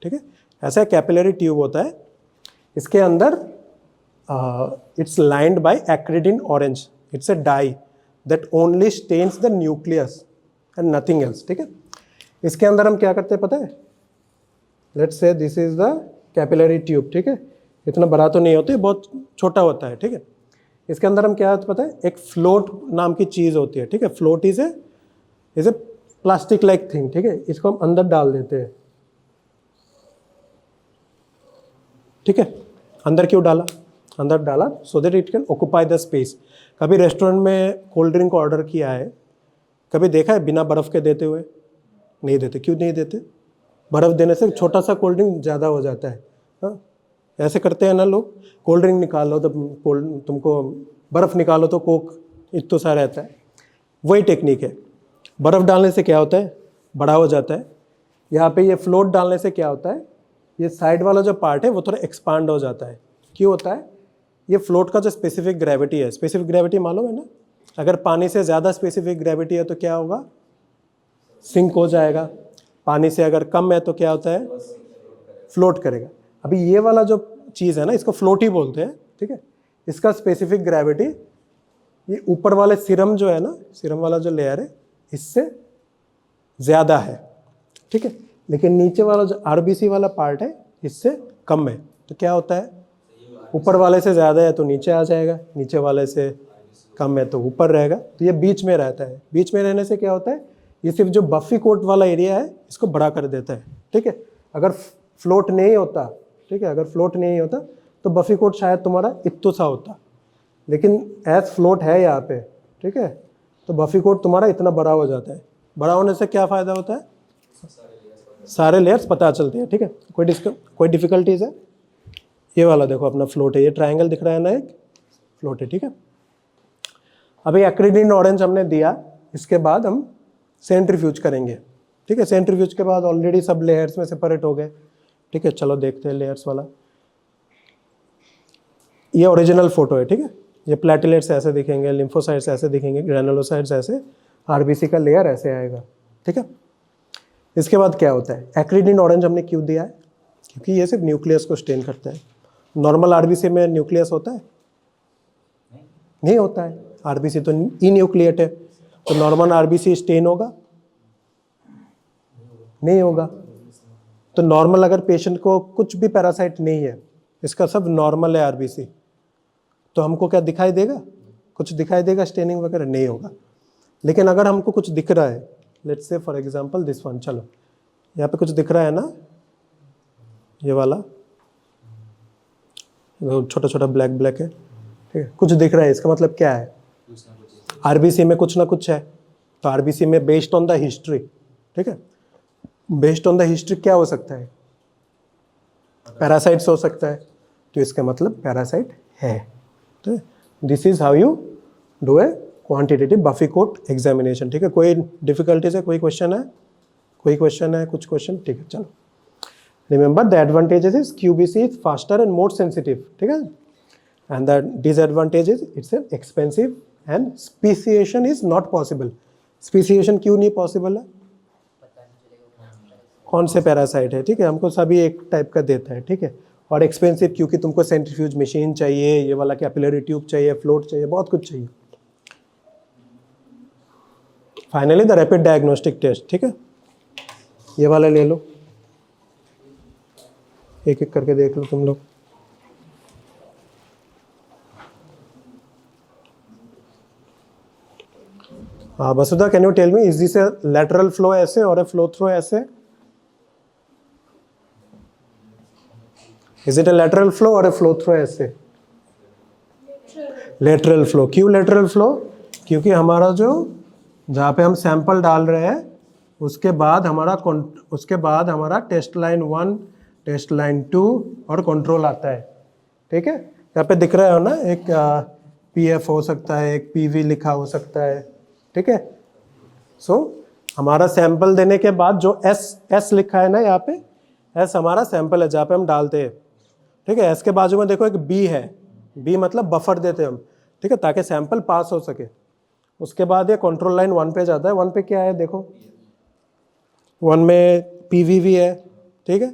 ठीक है। ऐसा कैपिलरी ट्यूब होता है, इसके अंदर it's lined by acridine orange, it's a dye that only stains the nucleus and nothing else, ठीक है। इसके अंदर हम क्या करते हैं पता है? Let's say this is the capillary tube, ठीक है। इतना बड़ा तो नहीं होता है, बहुत छोटा होता है, ठीक है। इसके अंदर हम क्या होता है पता है? एक फ्लोट नाम की चीज़ होती है, ठीक है। Float is a plastic like thing, ठीक है। इसको हम अंदर डाल देते हैं, ठीक है। अंदर क्यों डाला? अंदर डाला so that it can occupy the space. कभी रेस्टोरेंट में कोल्ड ड्रिंक ऑर्डर किया है, कभी देखा है बिना बर्फ़ के देते हुए? नहीं देते। क्यों नहीं देते? बर्फ़ देने से छोटा सा कोल्ड ड्रिंक ज़्यादा हो जाता है, हाँ ऐसे करते हैं ना लोग। कोल्ड ड्रिंक निकालो तो तुमको बर्फ़ निकालो तो कोक इतना सा रहता है, वही टेक्निक है। बर्फ़ डालने से क्या होता है? बड़ा हो जाता है। यहाँ पे ये फ्लोट डालने से क्या होता है? ये साइड वाला जो पार्ट है वो थोड़ा एक्सपांड हो जाता है। क्यों होता है? ये फ्लोट का जो स्पेसिफिक ग्रेविटी है, स्पेसिफिक ग्रेविटी मालूम है ना? अगर पानी से ज़्यादा स्पेसिफिक ग्रेविटी है तो क्या होगा? सिंक हो जाएगा। पानी से अगर कम है तो क्या होता है? फ्लोट करेगा। अभी ये वाला जो चीज़ है ना, इसको फ्लोट ही बोलते हैं, ठीक है। इसका स्पेसिफिक ग्रेविटी ये ऊपर वाले सीरम जो है ना, सीरम वाला जो लेयर है इससे ज़्यादा है, ठीक है। लेकिन नीचे वाला जो आरबीसी वाला पार्ट है इससे कम है। तो क्या होता है? ऊपर वाले से ज़्यादा है तो नीचे आ जाएगा, नीचे वाले से कम है तो ऊपर रहेगा। तो ये बीच में रहता है। बीच में रहने से क्या होता है? ये सिर्फ जो बफी कोट वाला एरिया है इसको बड़ा कर देता है, ठीक है। अगर फ्लोट नहीं होता, ठीक है, अगर फ्लोट नहीं होता तो बफी कोट शायद तुम्हारा इतना सा होता, लेकिन एज फ्लोट है यहाँ पे, ठीक है, तो बफी कोट तुम्हारा इतना बड़ा हो जाता है। बड़ा होने से क्या फ़ायदा होता है? सारे लेयर्स पता चलते हैं, ठीक है। कोई डिफ़िकल्टीज है? ये वाला देखो अपना फ्लोट है, ये ट्रायंगल दिख रहा है ना, एक फ्लोट है, ठीक है। अभी एक्रिडिन ऑरेंज हमने दिया, इसके बाद हम सेंट्रीफ्यूज करेंगे, ठीक है। सेंट्रीफ्यूज के बाद ऑलरेडी सब लेयर्स में सेपरेट हो गए, ठीक है। चलो देखते हैं लेयर्स वाला। ये ओरिजिनल फोटो है, ठीक है। ये प्लेटलेट्स ऐसे दिखेंगे, लिम्फोसाइट्स ऐसे दिखेंगे, ग्रैनुलोसाइट्स ऐसे, आरबीसी का लेयर ऐसे आएगा, ठीक है। इसके बाद क्या होता है? एक्रिडिन ऑरेंज हमने क्यों दिया है? क्योंकि ये सिर्फ न्यूक्लियस को स्टेन करता है। नॉर्मल आरबीसी में न्यूक्लियस होता है? नहीं होता है। आरबीसी तो ई न्यूक्लिएट है। तो नॉर्मल आरबीसी स्टेन होगा? नहीं होगा। तो नॉर्मल अगर पेशेंट को कुछ भी पैरासाइट नहीं है, इसका सब नॉर्मल है आरबीसी, तो हमको क्या दिखाई देगा? कुछ दिखाई देगा स्टेनिंग वगैरह? नहीं होगा। लेकिन अगर हमको कुछ दिख रहा है, let's say for example this one, चलो यहाँ पे कुछ दिख रहा है ना, ये वाला छोटा छोटा ब्लैक ब्लैक है, ठीक है, कुछ दिख रहा है, इसका मतलब क्या है? आरबीसी में कुछ ना कुछ है। तो आरबीसी में बेस्ड ऑन द हिस्ट्री, ठीक है, बेस्ड ऑन द हिस्ट्री क्या हो सकता है? पैरासाइट्स हो सकता है, तो इसका मतलब पैरासाइट है। तो this is how you do a quantitative buffy coat examination, ठीक है। कोई डिफिकल्टीज है, कोई क्वेश्चन है, कोई क्वेश्चन है, कुछ क्वेश्चन, ठीक है, चलो। Remember the advantages is QBC is faster and more sensitive, ठीक है, and the disadvantage is it's an expensive and speciation is not possible. Speciation क्यों नहीं पॉसिबल है? कौन से पैरासाइट है, ठीक है, हमको सभी एक टाइप का देता है, ठीक है। और एक्सपेंसिव क्योंकि तुमको सेंट्रीफ्यूज मशीन चाहिए, ये वाला कैपिलरी ट्यूब चाहिए, फ्लोट चाहिए, बहुत कुछ चाहिए। Finally the rapid diagnostic test, ठीक है, ये वाला ले लो, एक एक करके देख लो तुम लोग। Vasudha, can you tell me, is this a lateral flow assay or a flow through assay? Is it a lateral flow or a flow through assay? Lateral flow. क्यों lateral flow? क्योंकि हमारा जो जहाँ पे हम सैंपल डाल रहे हैं उसके बाद हमारा टेस्ट लाइन 1, टेस्ट लाइन 2 और कंट्रोल आता है, ठीक है। यहाँ पे दिख रहा है ना, एक पीएफ हो सकता है, एक पीवी लिखा हो सकता है, ठीक है। सो हमारा सैंपल देने के बाद जो एस लिखा है ना यहाँ पे, एस हमारा सैंपल है जहाँ पे हम डालते हैं, ठीक है। एस के बाजू में देखो एक बी है, बी मतलब बफर देते हैं हम, ठीक है, ताकि सैंपल पास हो सके। उसके बाद ये कंट्रोल लाइन 1 पे जाता है। 1 पे क्या है देखो, 1 में पीवीवी है, ठीक है,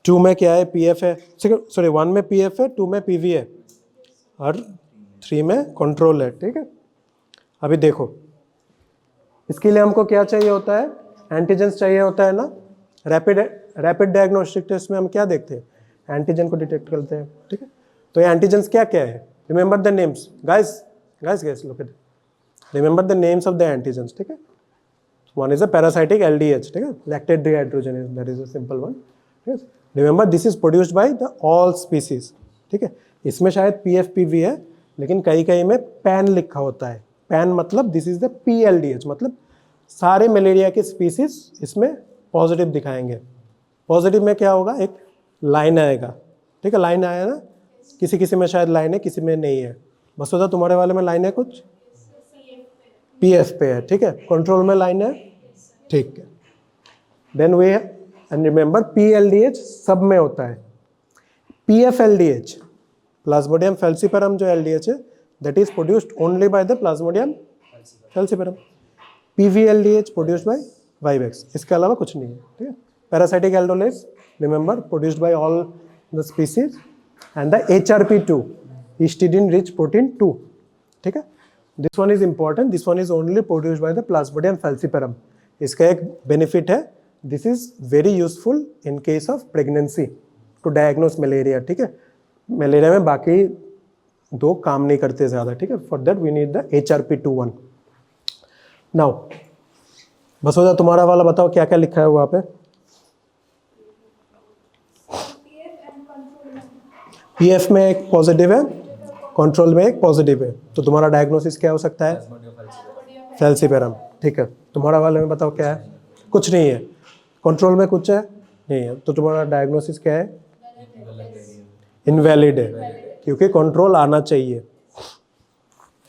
2 में क्या है, पीएफ है, सॉरी 1 में पीएफ है, 2 में पीवी है और 3 में कंट्रोल है, ठीक है। अभी देखो इसके लिए हमको क्या चाहिए होता है, एंटीजेंस चाहिए होता है ना। रैपिड डायग्नोस्टिक टेस्ट में हम क्या देखते हैं, एंटीजन को डिटेक्ट करते हैं, ठीक है। तो ये एंटीजेंस क्या क्या है, remember the names guys look at, remember the names of the antigens, ठीक है। One is a parasitic LDH, ठीक है, lactate dehydrogenase, that is a simple one, ठीक है। Remember this is produced by the all species, ठीक है। इसमें शायद पीएफपीवी है, लेकिन कहीं में पैन लिखा होता है। पैन मतलब दिस इज द पीएलडीएच, मतलब सारे मलेरिया के स्पीसीज इसमें पॉजिटिव दिखाएंगे। पॉजिटिव में क्या होगा, एक लाइन आएगा, ठीक है, लाइन आया ना, किसी में शायद लाइन है, किसी में नहीं है। बस होता तुम्हारे वाले में लाइन है, कुछ पीएफ पे है, ठीक है, कंट्रोल में लाइन है, ठीक है। देन वे एंड रिमेंबर पीएलडीएच सब में होता है। पीएफएलडीएच प्लाज्मोडियम फैल्सिपेरम जो एलडीएच है, that is produced only by the Plasmodium falciparum. PVLDH produced by Vivex, इसके अलावा कुछ नहीं है, ठीक है। Parasitic aldolase, remember, produced by all the species, and the HRP2, histidine rich protein 2, ठीक है। This one is important, this one is only produced by the Plasmodium falciparum. इसका एक benefit है, this is very useful in case of pregnancy to diagnose malaria, ठीक है। मलेरिया में बाकी दो काम नहीं करते ज़्यादा, ठीक है। For that we need the HRP21। Now बस हो जा, तुम्हारा वाला बताओ क्या क्या लिखा है वहाँ पे। पीएफ में एक पॉजिटिव है, कंट्रोल में एक पॉजिटिव है, तो तुम्हारा डायग्नोसिस क्या हो सकता है, फैल्सिपेरम, ठीक है। तुम्हारा वाले में बताओ क्या है, कुछ नहीं है, कंट्रोल में कुछ है नहीं है, तो तुम्हारा डायग्नोसिस क्या है, इनवैलिड है, क्योंकि कंट्रोल आना चाहिए।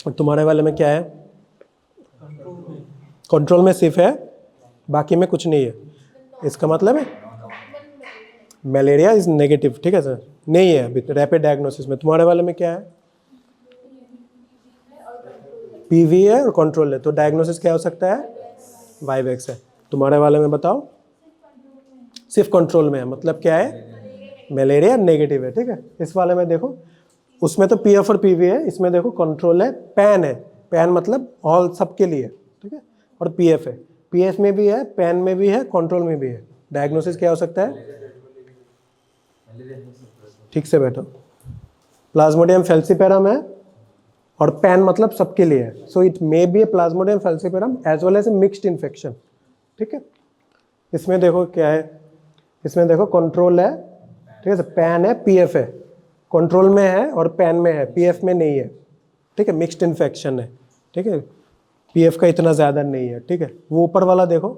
और तुम्हारे वाले में क्या है, कंट्रोल में सिर्फ है, बाकी में कुछ नहीं है। इसका मतलब है मलेरिया इज नेगेटिव, ठीक है सर, नहीं है अभी रैपिड डायग्नोसिस में। तुम्हारे वाले में क्या है, पीवी है और कंट्रोल है, तो डायग्नोसिस क्या हो सकता है, वाइवेक्स है। तुम्हारे वाले में बताओ, सिर्फ कंट्रोल में है, मतलब क्या है, मलेरिया नेगेटिव है, ठीक है। इस वाले में देखो, उसमें तो पीएफ और पीवी है, इसमें देखो कंट्रोल है, पैन है, पैन मतलब ऑल सबके लिए, ठीक है, और पीएफ है, पीएफ में भी है, पैन में भी है, कंट्रोल में भी है। डायग्नोसिस क्या हो सकता है? ठीक से बैठो। प्लाज्मोडियम फैल्सिपेरम है और पैन मतलब सबके लिए है, so it may be a Plasmodium falciparum as well as a mixed infection. ठीक है, इसमें देखो क्या है, इसमें देखो कंट्रोल है, ठीक है, पैन है, पीएफ है, कंट्रोल में है और पैन में है, पीएफ में नहीं है। ठीक है, मिक्स्ड इन्फेक्शन है। ठीक है, पीएफ का इतना ज़्यादा नहीं है। ठीक है, वो ऊपर वाला देखो,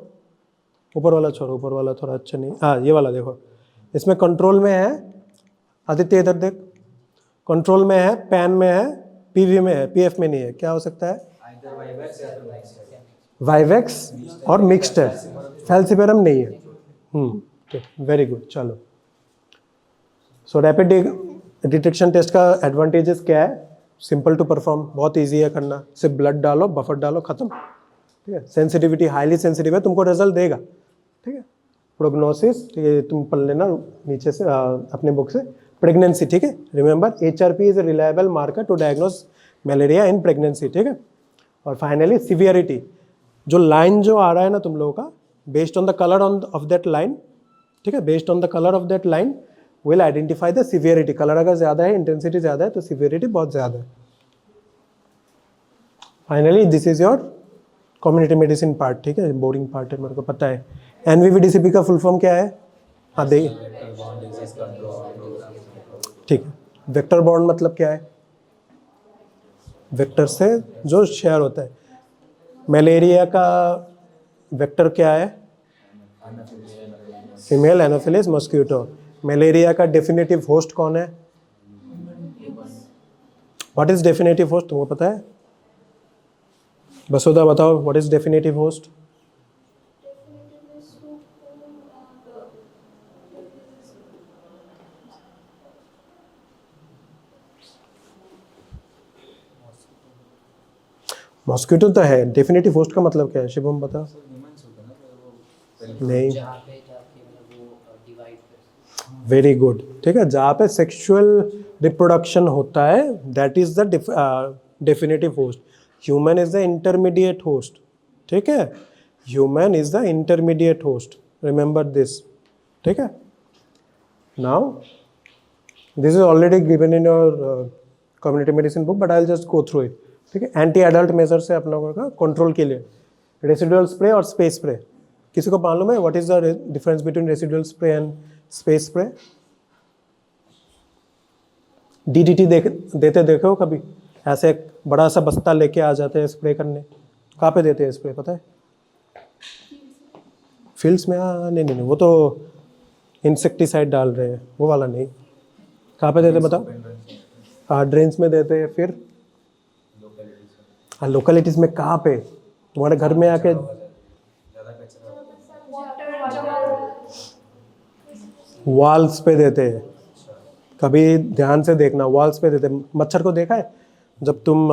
ऊपर वाला छोड़ो, ऊपर वाला थोड़ा अच्छा नहीं, हाँ ये वाला देखो, इसमें कंट्रोल में है। आदित्य इधर देख, कंट्रोल में है, पैन में है, पीवी में है, पीएफ में नहीं है। क्या हो सकता है? वाइवेक्स और मिक्स्ड है, फैल्सिपेरम नहीं है। वेरी गुड, चलो। सो रैपिड डिटेक्शन टेस्ट का एडवांटेजेस क्या है? सिंपल टू परफॉर्म, बहुत इजी है करना, सिर्फ ब्लड डालो, बफर डालो, खत्म। ठीक है, सेंसिटिविटी हाईली सेंसिटिव है, तुमको रिजल्ट देगा। ठीक है, प्रोग्नोसिस, ठीक है, तुम पढ़ लेना नीचे से अपने बुक से। प्रेगनेंसी, ठीक है, remember HRP is a reliable marker to diagnose malaria in pregnancy. ठीक है, और फाइनली सिवियरिटी, जो लाइन जो आ रहा है ना तुम लोगों का, based on the colour of that line, ठीक है, based on the colour of that line will identify the severity. Colour अगर ज़्यादा है, इंटेंसिटी ज़्यादा है, तो सिवियरिटी बहुत ज़्यादा है। Finally this is your community medicine part. ठीक है, बोरिंग पार्ट है, मेरे को पता है। NVVDCP का फुल फॉर्म क्या है? हाँ देखिए, ठीक है, वेक्टर बॉन्ड मतलब क्या है? वेक्टर से जो शेयर होता है। मलेरिया का वेक्टर क्या है? Female Anopheles mosquito. मलेरिया का डेफिनेटिव होस्ट कौन है? व्हाट इज डेफिनेटिव होस्ट, तुमको पता है? बसोदा बताओ, what is definitive host? Mosquito तो है, डेफिनेटिव होस्ट का मतलब क्या है? शिवम बताओ। नहीं, वेरी गुड, ठीक है, जहाँ पे सेक्सुअल रिप्रोडक्शन होता है that is the definitive host. Human is the intermediate host. ठीक है, human is the intermediate host, remember this. ठीक है, now this is already given in your community medicine book, but I will just go through it. ठीक है, एंटी एडल्ट मेजर से आप लोगों का कंट्रोल के लिए रेसिडुअल स्प्रे और स्पेस स्प्रे। किसी को मालूम है what is the difference between residual spray and space spray? DDT देते देखो कभी? ऐसे एक बड़ा सा बस्ता लेके आ जाते हैं स्प्रे करने। कहाँ पे देते हैं स्प्रे, पता है? फील्ड्स में? नहीं नहीं नहीं, वो तो इंसेक्टिसाइड डाल रहे हैं, वो वाला नहीं। कहाँ पे देते बताओ? हाँ, ड्रेन्स में देते हैं। फिर हाँ, लोकेलिटीज़ में कहाँ पे? तुम्हारे घर में आके वॉल्स पे देते हैं। कभी ध्यान से देखना, वॉल्स पे देते हैं। मच्छर को देखा है? जब तुम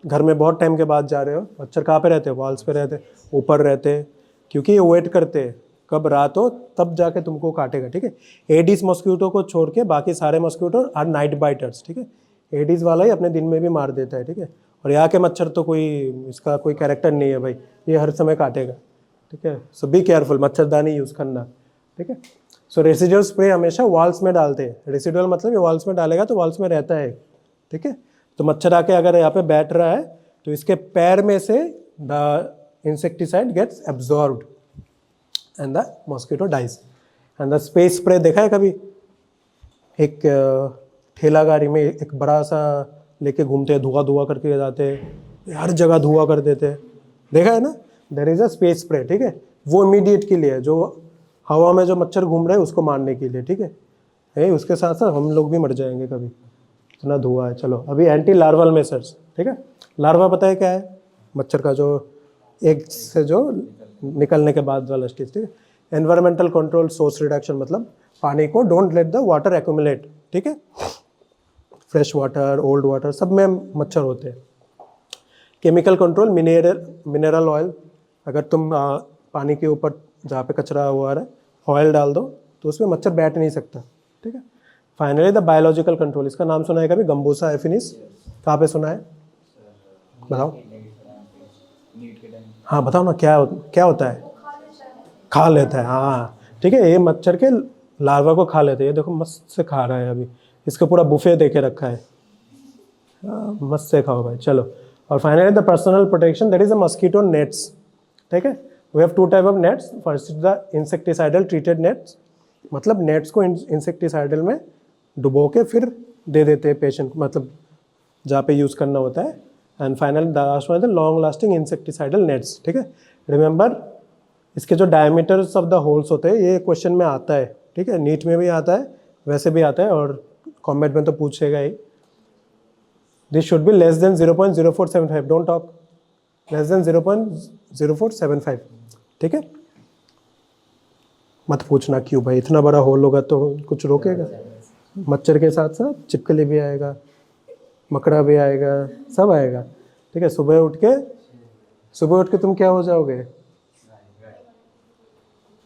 घर में बहुत टाइम के बाद जा रहे हो, मच्छर कहाँ पे रहते हैं? वॉल्स पे रहते हैं, ऊपर रहते हैं, क्योंकि ये वेट करते हैं कब रात हो तब जाके तुमको काटेगा। ठीक है, एडिस मॉस्किटो को छोड़ के बाकी सारे मॉस्किटो आर नाइट बाइटर्स। ठीक है, एडिस वाला ही अपने दिन में भी मार देता है। ठीक है, और यहाँ के मच्छर तो कोई इसका कोई कैरेक्टर नहीं है भाई, ये हर समय काटेगा। ठीक है, सो बी केयरफुल, मच्छरदानी यूज़ करना। ठीक है, सो रेसिडुअल स्प्रे हमेशा वॉल्स में डालते हैं। रेसिडुअल मतलब ये वॉल्स में डालेगा तो वॉल्स में रहता है। ठीक है, तो मच्छर आके अगर यहाँ पे बैठ रहा है तो इसके पैर में से the insecticide gets absorbed and the mosquito dies. And the space spray देखा है कभी? एक ठेला गाड़ी में एक बड़ा सा लेके घूमते हैं, धुआं धुआं करके जाते हैं, हर जगह धुआं कर देते हैं, देखा है ना? There is a space spray. ठीक है, वो इमीडिएट के लिए है, जो हवा में जो मच्छर घूम रहे हैं उसको मारने के लिए। ठीक है, उसके साथ साथ हम लोग भी मर जाएंगे कभी, इतना धुआं है। चलो, अभी एंटी लार्वल मेथड्स। ठीक है, लार्वा पता है क्या है? मच्छर का जो एग से जो निकलने के बाद वाला स्टेज। ठीक है, एनवायरमेंटल कंट्रोल, सोर्स रिडक्शन, मतलब पानी को don't let the water accumulate. ठीक है, फ्रेश वाटर, ओल्ड वाटर, सब में मच्छर होते हैं। केमिकल कंट्रोल, मिनरल ऑयल, अगर तुम पानी के ऊपर जहाँ पे कचरा हुआ है ऑयल डाल दो तो उसमें मच्छर बैठ नहीं सकता। ठीक है, फाइनली द बायोलॉजिकल कंट्रोल, इसका नाम सुना है कभी? गंबूसा एफिनिस। कहाँ पे सुना है बताओ? हाँ बताओ ना, क्या क्या होता है? खा लेता है, हाँ ठीक है, ये मच्छर के लार्वा को खा लेते हैं। ये देखो मस्त से खा रहा है अभी, इसका पूरा बुफे दे के रखा है। मस्त से खाओ भाई। चलो, और finally the personal protection, that is a mosquito nets. ठीक है, we have two type of nets. First is the insecticidal treated nets, मतलब नेट्स को इंसेक्टिसाइडल में डुबो के फिर दे देते हैं पेशेंट को, मतलब जहाँ पे यूज़ करना होता है। And finally the last one is the long lasting insecticidal nets. ठीक है, रिमेंबर इसके जो डायमीटर्स ऑफ द होल्स होते हैं, ये क्वेश्चन में आता है। ठीक है, नीट में भी आता है, वैसे भी आता है, और कॉम्बैट में तो पूछेगा ही। This should be less than 0.0475, don't talk, less than 0.0475। ठीक है, मत पूछना क्यों भाई, इतना बड़ा होल होगा तो कुछ रोकेगा? मच्छर के साथ साथ छिपकली भी आएगा, मकड़ा भी आएगा, सब आएगा। ठीक है, सुबह उठ के तुम क्या हो जाओगे?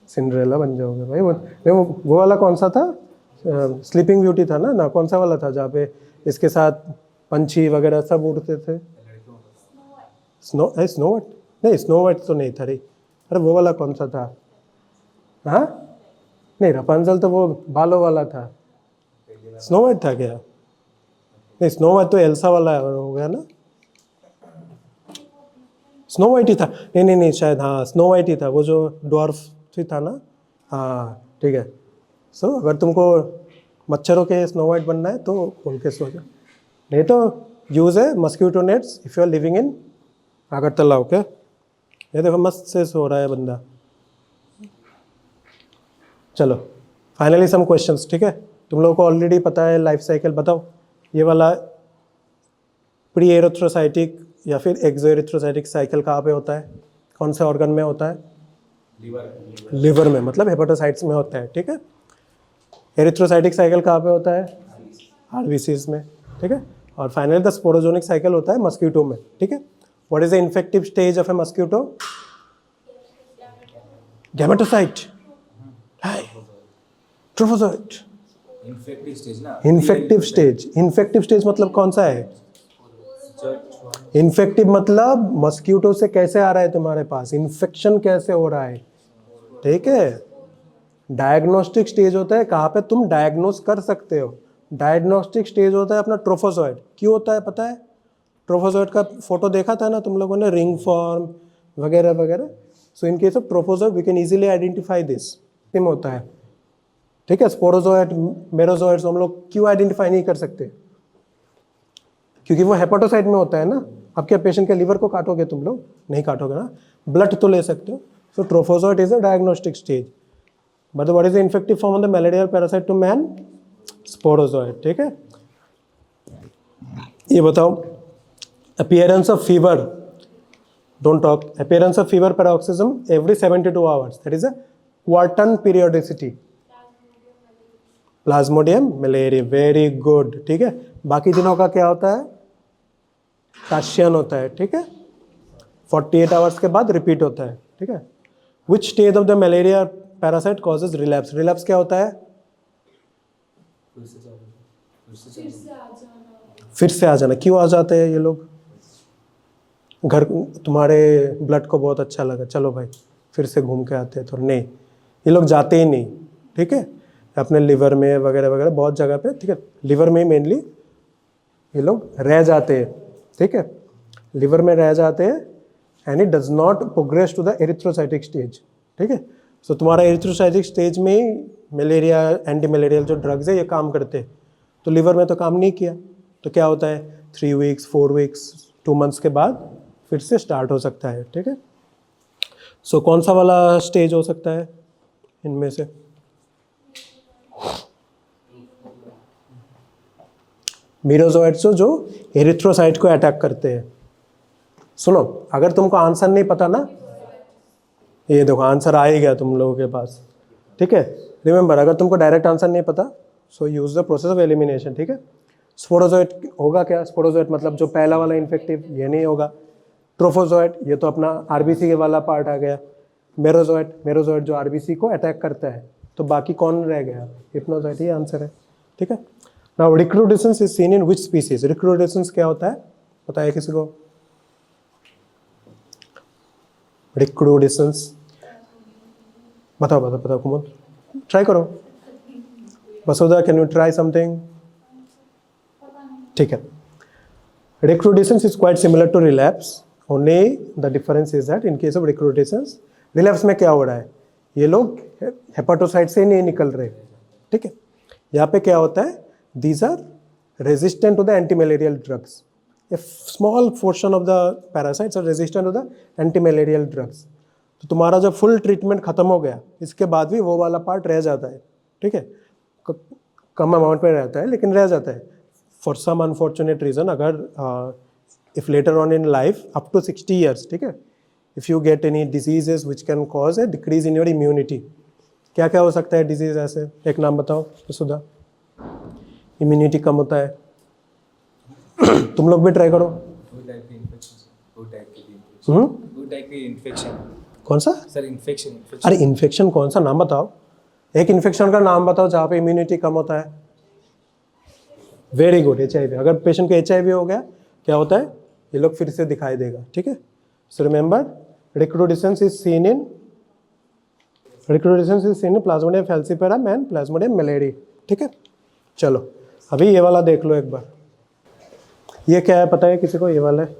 सिंड्रेला बन जाओगे भाई। वो वाला कौन सा था? स्लीपिंग ब्यूटी था ना, कौन सा वाला था जहाँ पे इसके साथ पंछी वगैरह सब उड़ते थे? Snow white? नहीं, स्नो वाइट तो नहीं था रे। अरे वो वाला कौन सा था? हाँ नहीं, रपंजल तो वो बालों वाला था। स्नो वाइट था क्या? नहीं, स्नो वाइट तो एल्सा वाला हो गया ना। स्नो वाइट ही था। नहीं शायद, हाँ स्नो वाइट ही था, वो जो ड्वार्फ ही था ना। हाँ ठीक है। सो अगर तुमको मच्छरों के स्नो वाइट बनना है तो खोल के सो जाओ, नहीं तो यूज़ है mosquito nets if you are living in Agartala. Okay, ये देखो मस्त से सो रहा है बंदा। चलो फाइनली सम क्वेश्चंस। ठीक है, तुम लोगों को ऑलरेडी पता है लाइफ साइकिल। बताओ, ये वाला प्री एरिथ्रोसाइटिक या फिर एक्सो एरिथ्रोसाइटिक साइकिल कहाँ पे होता है? कौन से ऑर्गन में होता है? लिवर में, मतलब हेपेटोसाइट्स में होता है। ठीक है, एरिथ्रोसाइटिक साइकिल कहाँ पे होता है? आरबीसीज में। ठीक है, और फाइनली द स्पोरोजोनिक साइकिल होता है मस्क्यूटो में। ठीक है, what is the infective stage of A mosquito? Gametocyte, trophozoite. Infective stage मतलब कौन सा है? इन्फेक्टिव मतलब मस्क्यूटो से कैसे आ रहा है तुम्हारे पास, इन्फेक्शन कैसे हो रहा है। ठीक है, डायग्नोस्टिक स्टेज होता है कहाँ पे तुम डायग्नोस कर सकते हो। डायग्नोस्टिक स्टेज होता है अपना ट्रोफोजोइट। क्यों होता है पता है? ट्रोफोजोइट का फोटो देखा था ना तुम लोगों ने, रिंग फॉर्म वगैरह वगैरह। So in case of trophozoite we can easily identify this होता है। ठीक है, स्पोरोजोइट, मेरोजोइट हम लोग क्यों आइडेंटिफाई नहीं कर सकते? क्योंकि वो हेपेटोसाइट में होता है ना। अब क्या पेशेंट के लिवर को काटोगे तुम लोग? नहीं काटोगे ना, ब्लड तो ले सकते हो। So trophozoite is a diagnostic stage, but what is the infective form of the malarial parasite to man? Sporozoite. ठीक है, ये बताओ, appearance of fever, don't talk, appearance of fever paroxysm every 72 hours, that is a quartan periodicity. Plasmodium malariae, very good. ठीक है, बाकी दिनों का क्या होता है? काशियन होता है। ठीक है, 48 आवर्स के बाद रिपीट होता है। ठीक है, which stage of the malaria parasite causes relapse? Relapse क्या होता है? फिर से आ जाना। क्यों आ जाते हैं ये लोग? घर तुम्हारे ब्लड को बहुत अच्छा लगा, चलो भाई फिर से घूम के आते हैं, तो नहीं, ये लोग जाते ही नहीं। ठीक है, अपने लिवर में वगैरह वगैरह बहुत जगह पे। ठीक है, लिवर में मेनली ये लोग रह जाते हैं। ठीक है, लिवर में रह जाते हैं and it does not progress to the erythrocytic stage. ठीक है, सो तुम्हारा एरिथ्रोसाइटिक स्टेज में ही मलेरिया, एंटी मलेरियल जो ड्रग्स है ये काम करते हैं, तो लिवर में तो काम नहीं किया, तो क्या होता है? 3 वीक्स, 4 वीक्स, 2 मंथ्स के बाद फिर से स्टार्ट हो सकता है। ठीक है, सो कौन सा वाला स्टेज हो सकता है इनमें से? मीरोजोइट्स जो एरिथ्रोसाइट को अटैक करते हैं। सुनो, अगर तुमको आंसर नहीं पता ना, ये देखो आंसर आ ही गया तुम लोगों के पास। ठीक है, रिमेंबर, अगर तुमको डायरेक्ट आंसर नहीं पता so use the process of elimination. ठीक है, स्पोरोजोइट होगा क्या? स्पोरोजोइट मतलब जो पहला वाला इन्फेक्टिव, ये नहीं होगा। ट्रोफोजोइट, ये तो अपना आरबीसी के वाला पार्ट आ गया। मेरोजोइट जो आरबीसी को अटैक करता है, तो बाकी कौन रह गया? हिप्नोजोइट, ये आंसर है। ठीक है, now recrudescence is seen in which species? Recrudescence क्या होता है, बताया किसी को? रिक्रूडेसेंस, बताओ कुमुद, ट्राई करो। वसुधा, कैन यू ट्राई समथिंग? ठीक है, recrudescence is quite similar to relapse, only the difference is that in case of recrudescence, relapse में क्या हो रहा है, ये लोग हेपाटोसाइट से नहीं निकल रहे, ठीक है। यहाँ पे क्या होता है, these are resistant to the antimalarial drugs, a small portion of the parasites are resistant to the antimalarial drugs। तो तुम्हारा जब फुल ट्रीटमेंट खत्म हो गया, इसके बाद भी वो वाला पार्ट रह जाता है, ठीक है, कम अमाउंट में रहता है लेकिन रह जाता है। फॉर सम अनफॉर्चुनेट रीज़न, अगर if later on in life up to 60 years, ठीक है, if you get any diseases which can cause a decrease in your immunity, क्या क्या हो सकता है डिजीज ऐसे, एक नाम बताओ सुधा। इम्यूनिटी कम होता है, तुम लोग भी ट्राई करो। इन्फेक्शन कौन सा सर? इन्फेक्शन। अरे इन्फेक्शन कौन सा, नाम बताओ, एक इन्फेक्शन का नाम बताओ जहाँ पे इम्यूनिटी कम होता है। Very good, HIV। अगर पेशेंट को HIV हो गया, क्या होता है, ये लोग फिर से दिखाई देगा, ठीक है। So remember, recrudescence is seen in plasmodium falciparum and plasmodium malariae, ठीक है। चलो अभी ये वाला देख लो एक बार, ये क्या है पता है किसी को? ये वाला है,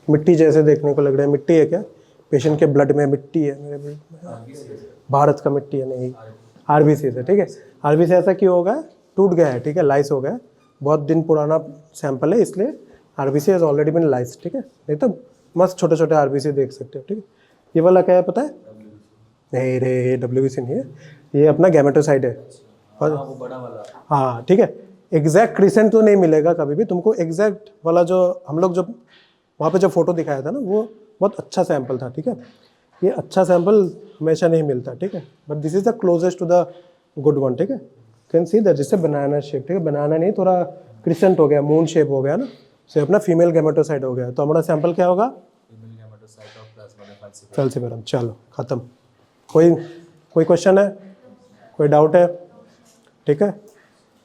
मिट्टी जैसे देखने को लग रहा है, मिट्टी है क्या? पेशेंट के ब्लड में मिट्टी है, मेरे ब्लड में भारत का मिट्टी है, नहीं RBC है, ठीक है। RBC ऐसा क्यों होगा, टूट गया है, ठीक है, लाइस हो गया, बहुत दिन पुराना सैंपल है, इसलिए RBC हैज़ ऑलरेडी बीन लाइस, ठीक है। नहीं तो मस्त छोटे छोटे RBC देख सकते हो, ठीक है। ये वाला क्या है पता है? नहीं रे, WBC नहीं है, ये अपना गैमेटोसाइट है, और वो बड़ा वाला, हाँ ठीक है। एग्जैक्ट क्रिसेंट तो नहीं मिलेगा कभी भी तुमको, एग्जैक्ट वाला जो हम लोग जो वहाँ पे जो फोटो दिखाया था ना, वो बहुत अच्छा सैंपल था, ठीक है। ये अच्छा सैंपल हमेशा नहीं मिलता, ठीक है, but this is the closest to the good one, ठीक है। कैन सी दैट जिससे बनाना शेप, ठीक है, बनाना नहीं, थोड़ा क्रिसेंट हो गया, मून शेप हो गया ना, से अपना फीमेल गैमेटोसाइट हो गया, तो हमारा सैंपल क्या होगा? Female gametocyte of Plasmodium falciparum. चलो खत्म। कोई क्वेश्चन है, कोई डाउट है? ठीक है।